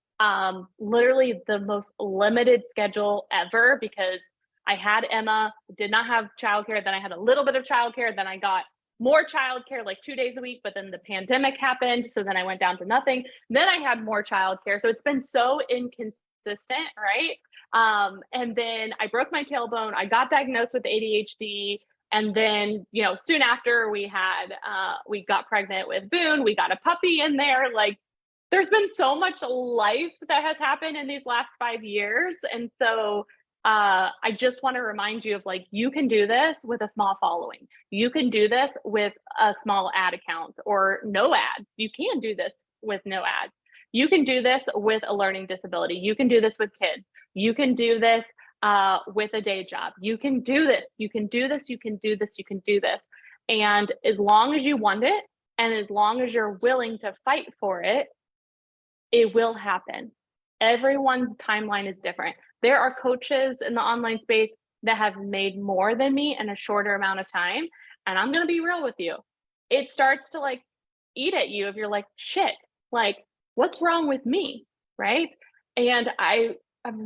literally the most limited schedule ever, because I had Emma, did not have childcare. Then I had a little bit of childcare. Then I got more childcare, like 2 days a week, but then the pandemic happened. So then I went down to nothing. Then I had more childcare. So it's been so inconsistent, right? And then I broke my tailbone. I got diagnosed with ADHD. And then, soon after we got pregnant with Boone, we got a puppy in there. Like, there's been so much life that has happened in these last 5 years. And so I just want to remind you of like, you can do this with a small following. You can do this with a small ad account or no ads. You can do this with no ads. You can do this with a learning disability. You can do this with kids. You can do this with a day job. You can do this. You can do this. You can do this. You can do this. And as long as you want it, and as long as you're willing to fight for it, it will happen. Everyone's timeline is different. There are coaches in the online space that have made more than me in a shorter amount of time. And I'm going to be real with you. It starts to like eat at you if you're like, shit, like, what's wrong with me? Right? And I've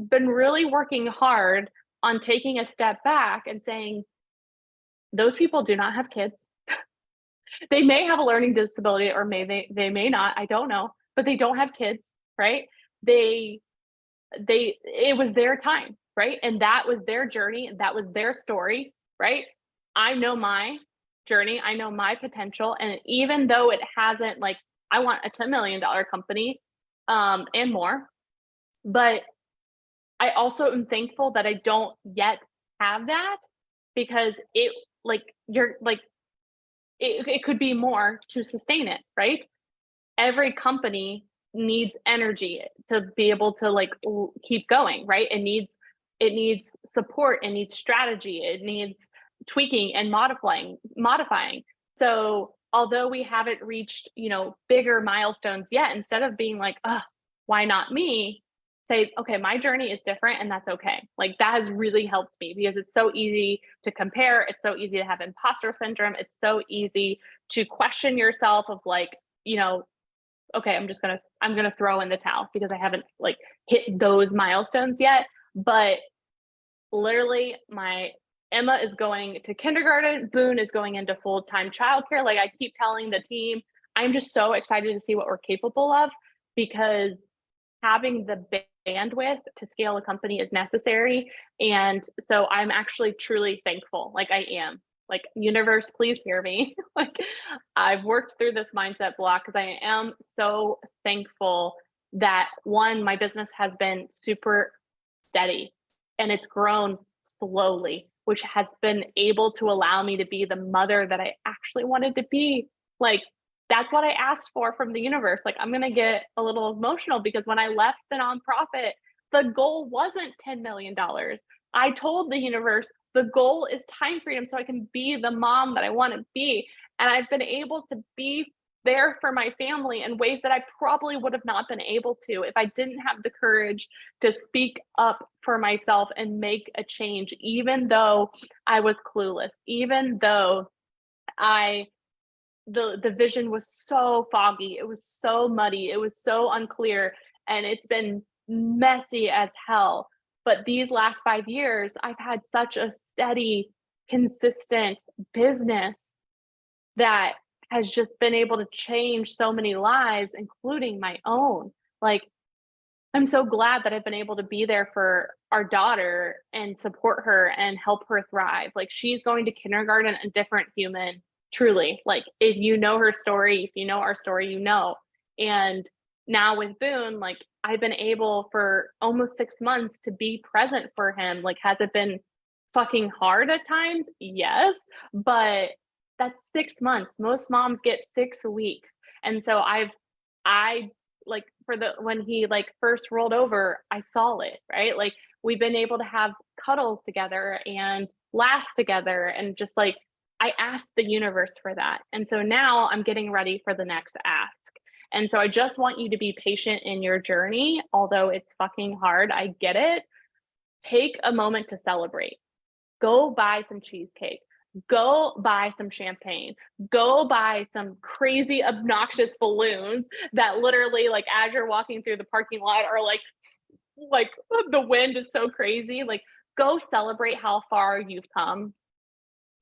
been really working hard on taking a step back and saying, those people do not have kids. They may have a learning disability or they may not, I don't know, but they don't have kids, right? They it was their time, right? And that was their journey, that was their story, right? I know my journey, I know my potential, and even though it hasn't, like, I want a $10 million company, and more, but I also am thankful that I don't yet have that, because it, like, you're like, it could be more to sustain it, right? Every company needs energy to be able to, like, keep going, right? It needs support, it needs strategy, it needs tweaking and modifying. So although we haven't reached, bigger milestones yet, instead of being like, oh, why not me, say, okay, my journey is different and that's okay. Like, that has really helped me, because it's so easy to compare, it's so easy to have imposter syndrome, it's so easy to question yourself of, like, okay, I'm gonna throw in the towel because I haven't, like, hit those milestones yet. But literally, my Emma is going to kindergarten, Boone is going into full-time childcare. Like, I keep telling the team, I'm just so excited to see what we're capable of, because having the bandwidth to scale a company is necessary. And so I'm actually truly thankful. Like, I am. Like, universe, please hear me. Like, I've worked through this mindset block because I am so thankful that, one, my business has been super steady and it's grown slowly, which has been able to allow me to be the mother that I actually wanted to be. Like, that's what I asked for from the universe. Like, I'm going to get a little emotional, because when I left the nonprofit, the goal wasn't $10 million. I told the universe, the goal is time freedom so I can be the mom that I want to be. And I've been able to be there for my family in ways that I probably would have not been able to if I didn't have the courage to speak up for myself and make a change, even though I was clueless, even though the vision was so foggy, it was so muddy, it was so unclear, and it's been messy as hell. But these last 5 years, I've had such a steady, consistent business that has just been able to change so many lives, including my own. Like, I'm so glad that I've been able to be there for our daughter and support her and help her thrive. Like, she's going to kindergarten, a different human, truly. Like, if you know her story, if you know our story, you know. And now with Boone, like, I've been able for almost 6 months to be present for him. Like, has it been fucking hard at times? Yes, but that's 6 months. Most moms get 6 weeks. And so I like, for the, when he, like, first rolled over, I saw it, right? Like, we've been able to have cuddles together and laughs together, and just, like, I asked the universe for that. And so now I'm getting ready for the next ask. And so I just want you to be patient in your journey, although it's fucking hard. I get it. Take a moment to celebrate. Go buy some cheesecake. Go buy some champagne. Go buy some crazy, obnoxious balloons that literally, like, as you're walking through the parking lot, are like the wind is so crazy. Like, go celebrate how far you've come.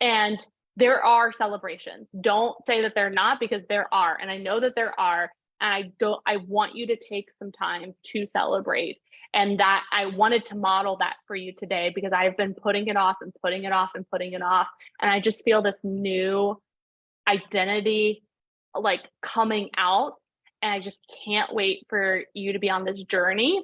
And there are celebrations. Don't say that they're not, because there are. And I know that there are. And I want you to take some time to celebrate. And that, I wanted to model that for you today, because I've been putting it off and putting it off and putting it off. And I just feel this new identity, like, coming out. And I just can't wait for you to be on this journey.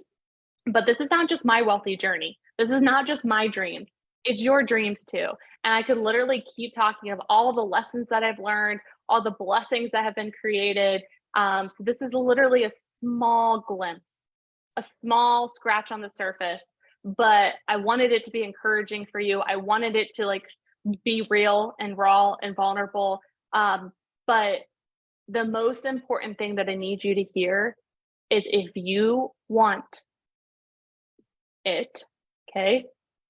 But this is not just my wealthy journey. This is not just my dreams. It's your dreams too. And I could literally keep talking of all the lessons that I've learned, all the blessings that have been created. So this is literally a small glimpse, a small scratch on the surface, but I wanted it to be encouraging for you. I wanted it to, like, be real and raw and vulnerable. But the most important thing that I need you to hear is, if you want it, okay,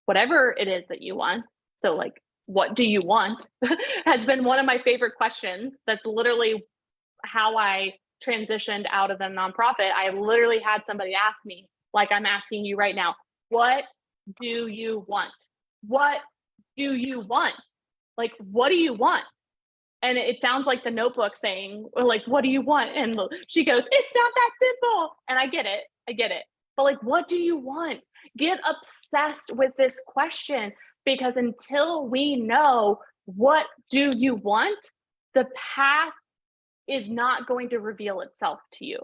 whatever it is that you want. So, like, what do you want has been one of my favorite questions. That's literally how I transitioned out of the nonprofit. I literally had somebody ask me, like I'm asking you right now, what do you want? What do you want? Like, what do you want? And it sounds like the Notebook saying, or like, what do you want? And she goes, it's not that simple. And I get it. But like, what do you want? Get obsessed with this question, because until we know what do you want, the path is not going to reveal itself to you.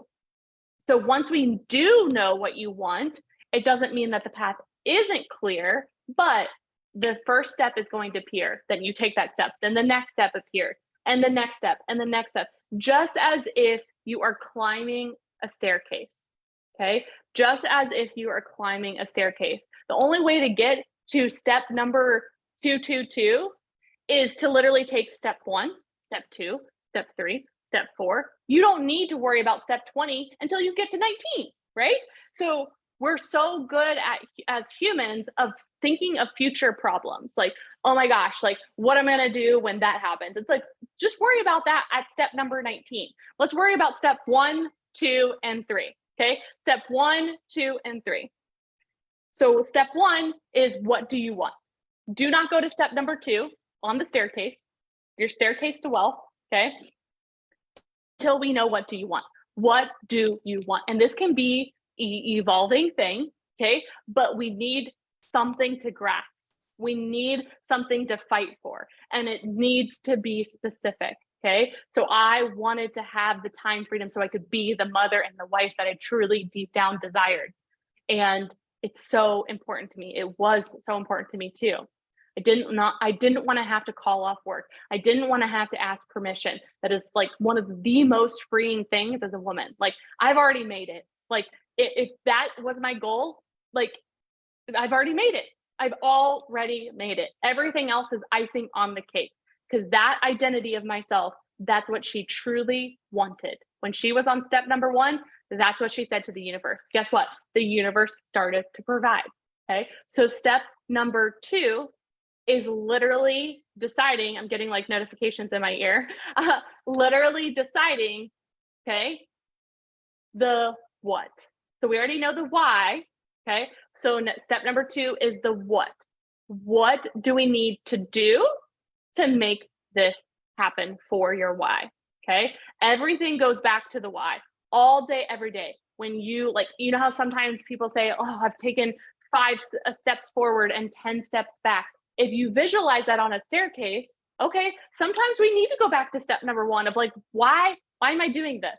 So once we do know what you want, it doesn't mean that the path isn't clear, but the first step is going to appear. Then you take that step, then the next step appears, and the next step, and the next step, just as if you are climbing a staircase. Okay, just as if you are climbing a staircase. The only way to get to step number 222 is to literally take step 1, step 2, step 3, step 4. You don't need to worry about step 20 until you get to 19, right? So we're so good at, as humans, of thinking of future problems. Like, oh my gosh, like what am I gonna do when that happens? It's like, just worry about that at step number 19. Let's worry about step 1, 2, and 3. Okay, step 1, 2, and 3. So step 1 is, what do you want? Do not go to step number 2 on the staircase, your staircase to wealth, okay? Until we know, what do you want? What do you want? And this can be evolving thing, okay? But we need something to grasp. We need something to fight for, and it needs to be specific. Okay, so I wanted to have the time freedom so I could be the mother and the wife that I truly deep down desired. And it's so important to me. It was so important to me too. I didn't want to have to call off work. I didn't want to have to ask permission. That is like one of the most freeing things as a woman. Like, I've already made it. Like, if that was my goal, like, I've already made it. I've already made it. Everything else is icing on the cake. Because that identity of myself, that's what she truly wanted. When she was on step number 1, that's what she said to the universe. Guess what? The universe started to provide. Okay. So step number 2 is literally deciding, I'm getting like notifications in my ear, literally deciding, okay, the what. So we already know the why. Okay. So step number 2 is the what. What do we need to do to make this happen for your why? Okay. Everything goes back to the why all day, every day. When you, like, you know how sometimes people say, oh, I've taken 5 steps forward and 10 steps back. If you visualize that on a staircase, okay, sometimes we need to go back to step number 1 of like, why am I doing this?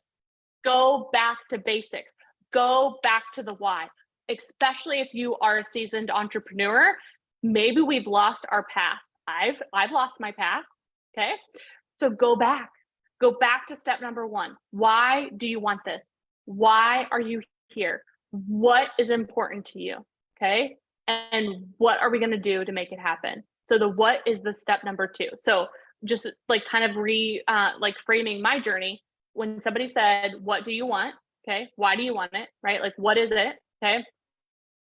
Go back to basics. Go back to the why, especially if you are a seasoned entrepreneur. Maybe we've lost our path. I've lost my path. Okay. So go back to step number 1. Why do you want this? Why are you here? What is important to you? Okay. And what are we going to do to make it happen? So the what is the step number 2. So just like kind of like framing my journey. When somebody said, what do you want? Okay. Why do you want it? Right? Like, what is it? Okay.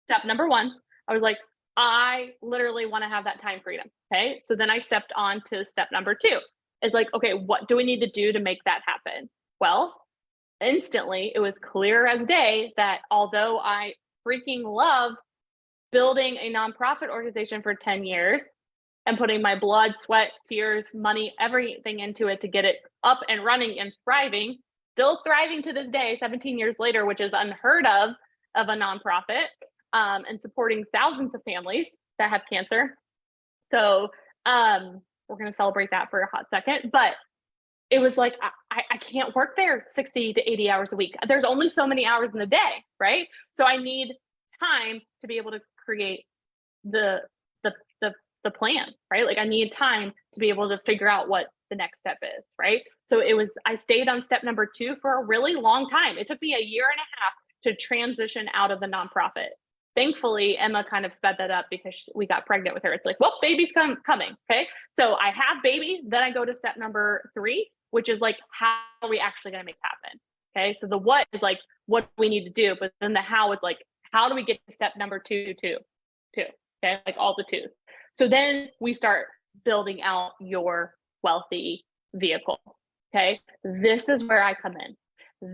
Step number 1, I was like, I literally want to have that time freedom. Okay. So then I stepped on to step number 2. Is like, okay, what do we need to do to make that happen? Well, instantly it was clear as day that although I freaking love building a nonprofit organization for 10 years and putting my blood, sweat, tears, money, everything into it to get it up and running and thriving, still thriving to this day, 17 years later, which is unheard of a nonprofit, and supporting thousands of families that have cancer. So we're going to celebrate that for a hot second. But it was like, I can't work there 60 to 80 hours a week. There's only so many hours in the day, right? So I need time to be able to create the plan, right? Like, I need time to be able to figure out what the next step is, right? So I stayed on step number 2 for a really long time. It took me a year and a half to transition out of the nonprofit. Thankfully, Emma kind of sped that up because we got pregnant with her. It's like, well, baby's coming. Okay. So I have baby. Then I go to step number 3, which is like, how are we actually going to make this happen? Okay. So the what is like, what we need to do, but then the how is like, how do we get to step number 2? Okay. Like all the 2s. So then we start building out your wealthy vehicle. Okay. This is where I come in.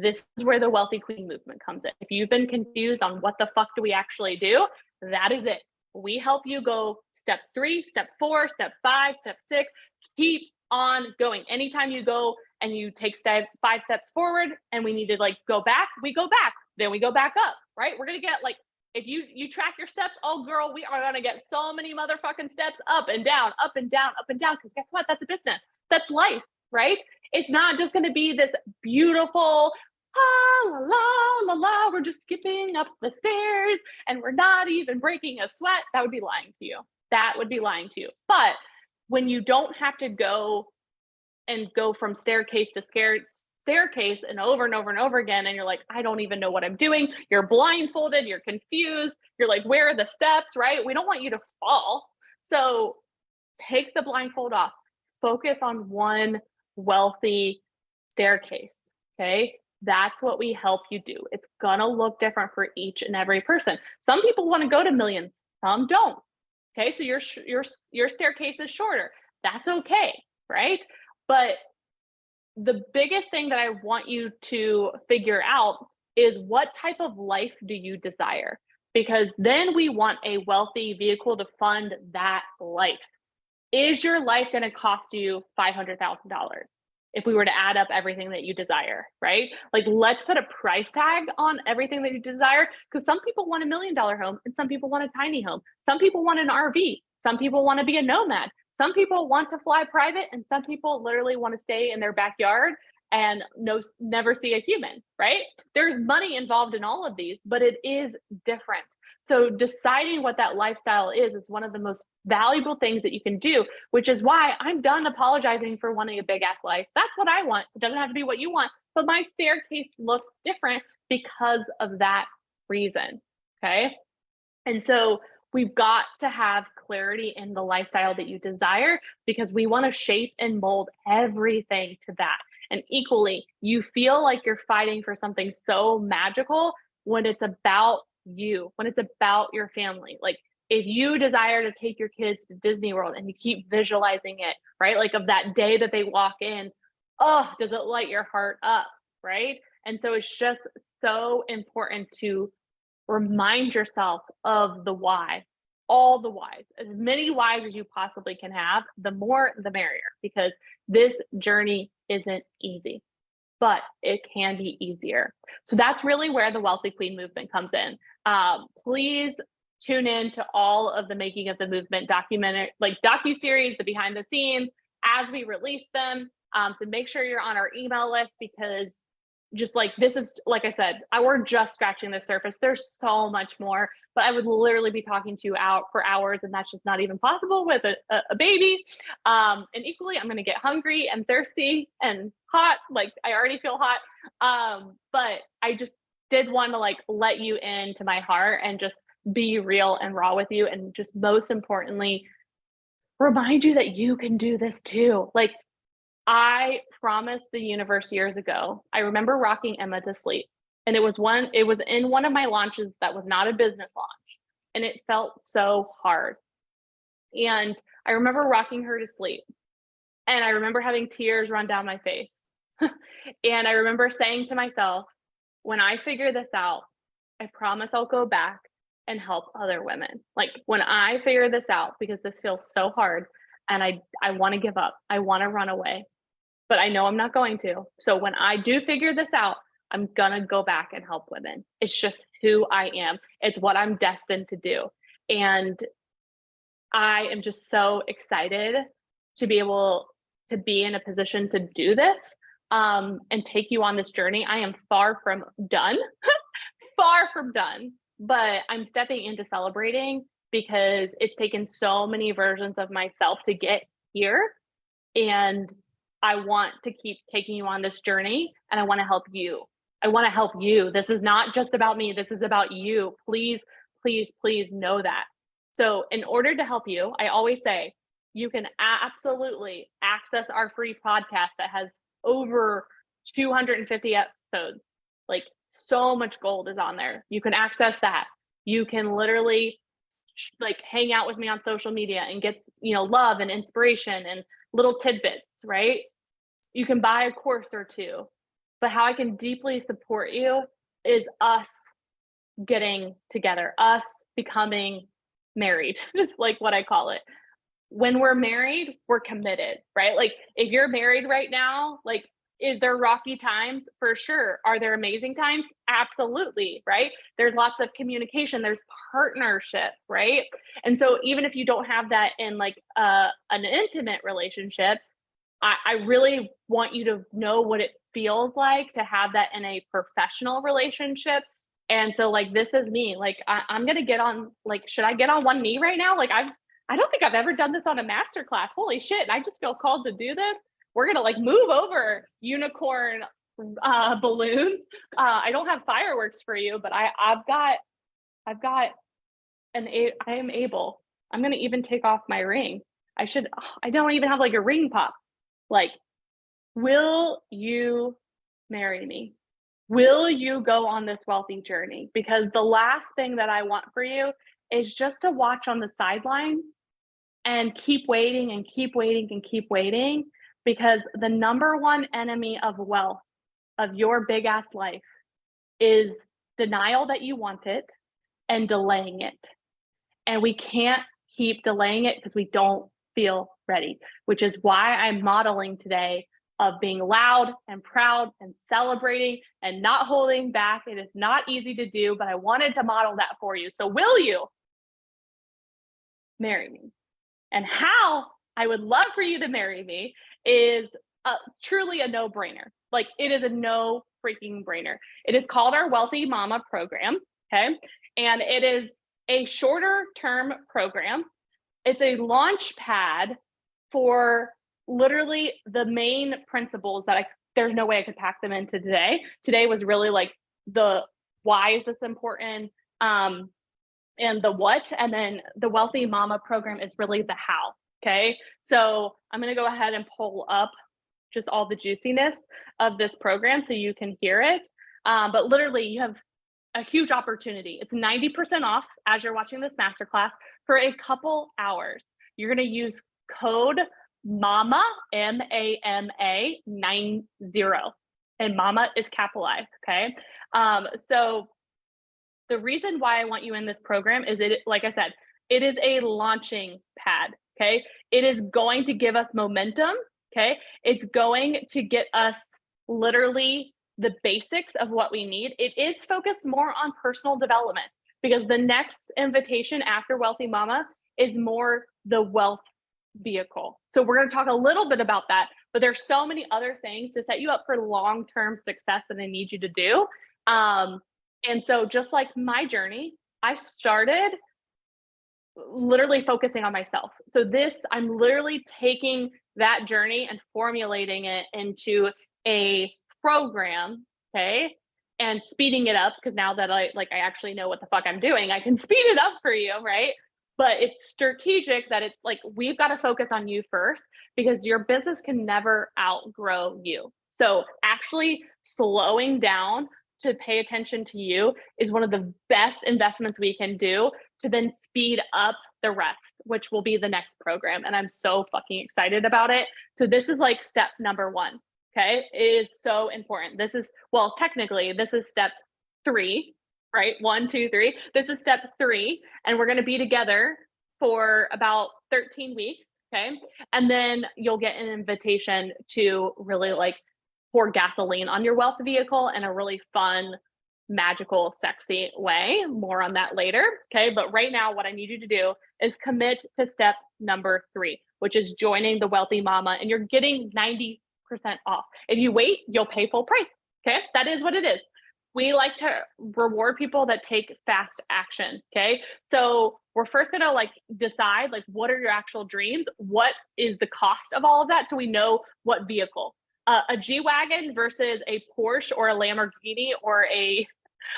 this is where the Wealthy Queen movement comes in. If you've been confused on what the fuck do we actually do, that is it. We help you go step 3, step 4, step 5, step 6, keep on going. Anytime you go and you take 5 steps forward and we need to like go back, we go back, then we go back up, right? We're going to get like, if you track your steps, oh girl, we are going to get so many motherfucking steps up and down, up and down, up and down. Because guess what? That's a business. That's life, right? It's not just going to be this beautiful, la la la la, we're just skipping up the stairs and we're not even breaking a sweat. That would be lying to you. That would be lying to you. But when you don't have to go from staircase to staircase and over and over and over again, and you're like, I don't even know what I'm doing. You're blindfolded, you're confused. You're like, where are the steps, right? We don't want you to fall. So take the blindfold off. Focus on one wealthy staircase, okay? That's what we help you do. It's gonna look different for each and every person. Some people want to go to millions, some don't. Okay, so your staircase is shorter. That's okay, right? But the biggest thing that I want you to figure out is what type of life do you desire? Because then we want a wealthy vehicle to fund that life. Is your life going to cost you $500,000 if we were to add up everything that you desire, right? Like, let's put a price tag on everything that you desire, because some people want $1 million home and some people want a tiny home. Some people want an RV. Some people want to be a nomad. Some people want to fly private, and some people literally want to stay in their backyard and never see a human, right? There's money involved in all of these, but it is different. So deciding what that lifestyle is one of the most valuable things that you can do, which is why I'm done apologizing for wanting a big ass life. That's what I want. It doesn't have to be what you want, but my staircase looks different because of that reason, okay? And so we've got to have clarity in the lifestyle that you desire, because we want to shape and mold everything to that. And equally, you feel like you're fighting for something so magical when it's about you, when it's about your family. Like, if you desire to take your kids to Disney World and you keep visualizing it, right? Like, of that day that they walk in, oh, does it light your heart up, right? And so it's just so important to remind yourself of the why, all the whys, as many whys as you possibly can have. The more, the merrier, because this journey isn't easy, but it can be easier. So that's really where the Wealthy Queen movement comes in. Please tune in to all of the Making of the Movement documentary, like docuseries, the behind the scenes as we release them. So make sure you're on our email list, because just like, this is, like I said, we're just scratching the surface. There's so much more, but I would literally be talking to you out for hours, and that's just not even possible with a baby. And equally, I'm going to get hungry and thirsty and hot. Like, I already feel hot. But I just did want to like let you into my heart and just be real and raw with you. And just most importantly, remind you that you can do this too. Like, I promised the universe years ago. I remember rocking Emma to sleep, and it was in one of my launches that was not a business launch, and it felt so hard. And I remember rocking her to sleep, and I remember having tears run down my face. And I remember saying to myself, when I figure this out, I promise I'll go back and help other women. Like, when I figure this out, because this feels so hard and I want to give up, I want to run away, but I know I'm not going to. So when I do figure this out, I'm going to go back and help women. It's just who I am. It's what I'm destined to do. And I am just so excited to be able to be in a position to do this, and take you on this journey. I am far from done, far from done, but I'm stepping into celebrating, because it's taken so many versions of myself to get here. And I want to keep taking you on this journey, and I want to help you. I want to help you. This is not just about me. This is about you. Please, please, please know that. So in order to help you, I always say, you can absolutely access our free podcast that has over 250 episodes. Like, so much gold is on there. You can access that. You can literally like hang out with me on social media and get, love and inspiration and little tidbits, right? You can buy a course or two. but how I can deeply support you is us getting together, us becoming married, is like what I call it. When we're married, we're committed, right? Like if you're married right now, like is there rocky times? For sure. Are there amazing times? Absolutely, right? There's lots of communication, there's partnership, right? And so even if you don't have that in like an intimate relationship, I really want you to know what it feels like to have that in a professional relationship. And so like this is me. Like I'm gonna get on, like, should I get on one knee right now? Like I don't think I've ever done this on a masterclass. Holy shit. I just feel called to do this. We're gonna like move over unicorn balloons. I don't have fireworks for you, but I've got I am able. I'm gonna even take off my ring. I don't even have like a ring pop. Like, will you marry me? Will you go on this wealthy journey? Because the last thing that I want for you is just to watch on the sidelines and keep waiting and keep waiting and keep waiting. Because the number one enemy of wealth, of your big ass life, is denial that you want it and delaying it. And we can't keep delaying it because we don't feel ready, which is why I'm modeling today of being loud and proud and celebrating and not holding back. It is not easy to do, but I wanted to model that for you. So will you marry me? And how I would love for you to marry me is truly a no-brainer. Like it is a no freaking brainer. It is called our Wealthy Mama program. Okay. And it is a shorter term program. It's a launch pad for literally the main principles that there's no way I could pack them into today. Today was really like the why is this important, and the what, and then the Wealthy Mama program is really the how. Okay. So I'm going to go ahead and pull up just all the juiciness of this program so you can hear it. But literally you have a huge opportunity. It's 90% off as you're watching this masterclass for a couple hours. You're going to use code MAMA, MAMA 90, and MAMA is capitalized. Okay. So the reason why I want you in this program is it, like I said, it is a launching pad. Okay. It is going to give us momentum. Okay. It's going to get us literally the basics of what we need. It is focused more on personal development because the next invitation after Wealthy Mama is more the wealth vehicle. So we're going to talk a little bit about that, but there's so many other things to set you up for long-term success that I need you to do. And so just like my journey, I started literally focusing on myself. So this, I'm literally taking that journey and formulating it into a program, okay, and speeding it up because now that I actually know what the fuck I'm doing, I can speed it up for you, right? But it's strategic that it's like we've got to focus on you first because your business can never outgrow you. So actually slowing down to pay attention to you is one of the best investments we can do to then speed up the rest, which will be the next program. And I'm so fucking excited about it. So this is like step number one. Okay. It is so important. This is, well, technically this is step 3, right? 1, 2, 3. This is step 3. And we're going to be together for about 13 weeks. Okay. And then you'll get an invitation to really like pour gasoline on your wealth vehicle in a really fun, magical, sexy way. More on that later. Okay. But right now, what I need you to do is commit to step number 3, which is joining the Wealthy Mama, and you're getting 90% off. If you wait, you'll pay full price. Okay. That is what it is. We like to reward people that take fast action. Okay. So we're first going to like decide like, what are your actual dreams? What is the cost of all of that? So we know what vehicle. A G-Wagon versus a Porsche or a Lamborghini or a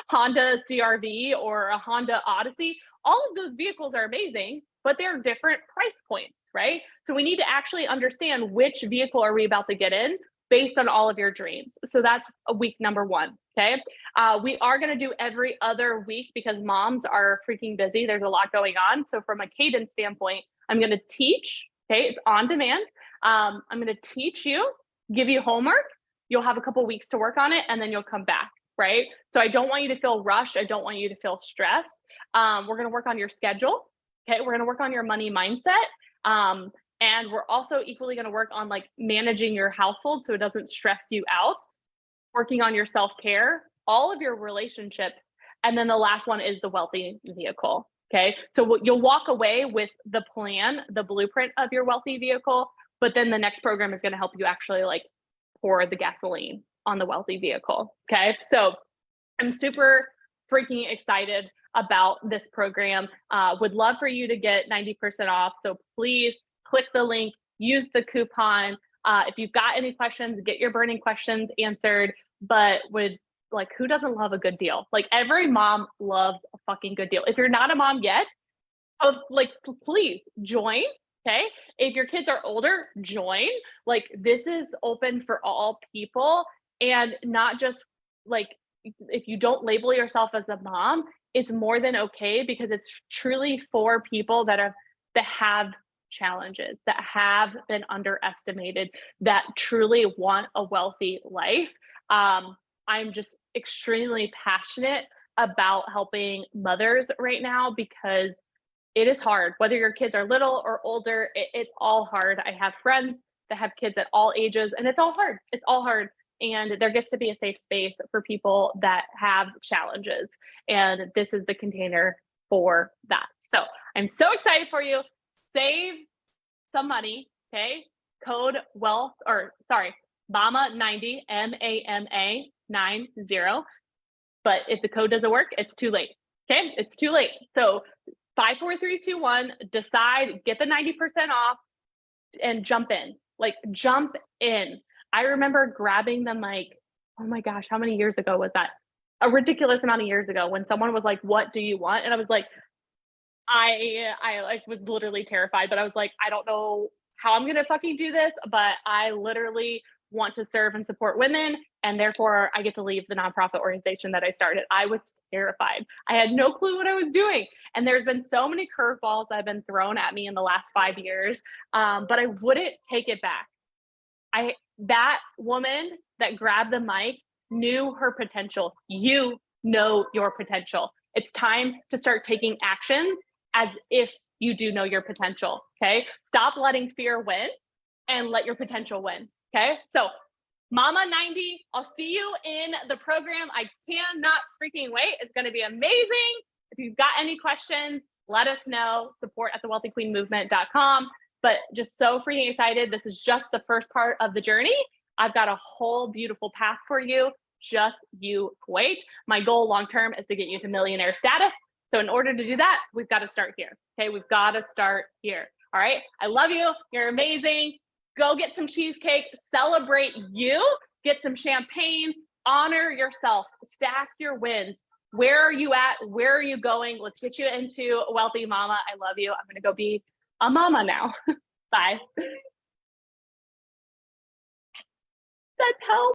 Honda CRV or a Honda Odyssey, all of those vehicles are amazing, but they're different price points, right? So we need to actually understand which vehicle are we about to get in based on all of your dreams. So that's week number 1, okay? We are gonna do every other week because moms are freaking busy. There's a lot going on. So from a cadence standpoint, I'm gonna teach, okay? It's on demand. I'm gonna teach you, give you homework, you'll have a couple weeks to work on it and then you'll come back, right? So I don't want you to feel rushed. I don't want you to feel stressed. We're going to work on your schedule. Okay. We're going to work on your money mindset. And we're also equally going to work on like managing your household so it doesn't stress you out, working on your self-care, all of your relationships. And then the last one is the wealthy vehicle. Okay. So you'll walk away with the plan, the blueprint of your wealthy vehicle, but then the next program is going to help you actually like pour the gasoline on the wealthy vehicle. Okay. So I'm super freaking excited about this program. Would love for you to get 90% off. So please click the link, use the coupon. If you've got any questions, get your burning questions answered. But who doesn't love a good deal? Like every mom loves a fucking good deal. If you're not a mom yet, please join. Okay. If your kids are older, join. Like this is open for all people, and not just like, if you don't label yourself as a mom, it's more than okay, because it's truly for people that have challenges, that have been underestimated, that truly want a wealthy life. I'm just extremely passionate about helping mothers right now, because it is hard, whether your kids are little or older, it's all hard. I have friends that have kids at all ages, and it's all hard. It's all hard. And there gets to be a safe space for people that have challenges. And this is the container for that. So I'm so excited for you. Save some money, okay? Code MAMA90, MAMA 90. But if the code doesn't work, it's too late. Okay, it's too late. So 5, 4, 3, 2, 1, decide, get the 90% off and jump in. Like jump in. I remember grabbing the mic. Oh my gosh, how many years ago was that? A ridiculous amount of years ago, when someone was like, "What do you want?" And I was like, I like was literally terrified, but I was like, I don't know how I'm gonna fucking do this, but I literally want to serve and support women, and therefore I get to leave the nonprofit organization that I started. I was terrified. I had no clue what I was doing. And there's been so many curveballs that have been thrown at me in the last 5 years, but I wouldn't take it back. That woman that grabbed the mic knew her potential. You know your potential. It's time to start taking actions as if you do know your potential. Okay. Stop letting fear win and let your potential win. Okay. So Mama90, I'll see you in the program. I cannot freaking wait. It's going to be amazing. If you've got any questions, let us know. support@thewealthyqueenmovement.com. But just so freaking excited. This is just the first part of the journey. I've got a whole beautiful path for you. Just you wait. My goal long-term is to get you to millionaire status. So in order to do that, we've got to start here. Okay. We've got to start here. All right. I love you. You're amazing. Go get some cheesecake, celebrate you, get some champagne, honor yourself, stack your wins. Where are you at? Where are you going? Let's get you into a wealthy mama. I love you. I'm going to go be a mama now. Bye. That helps.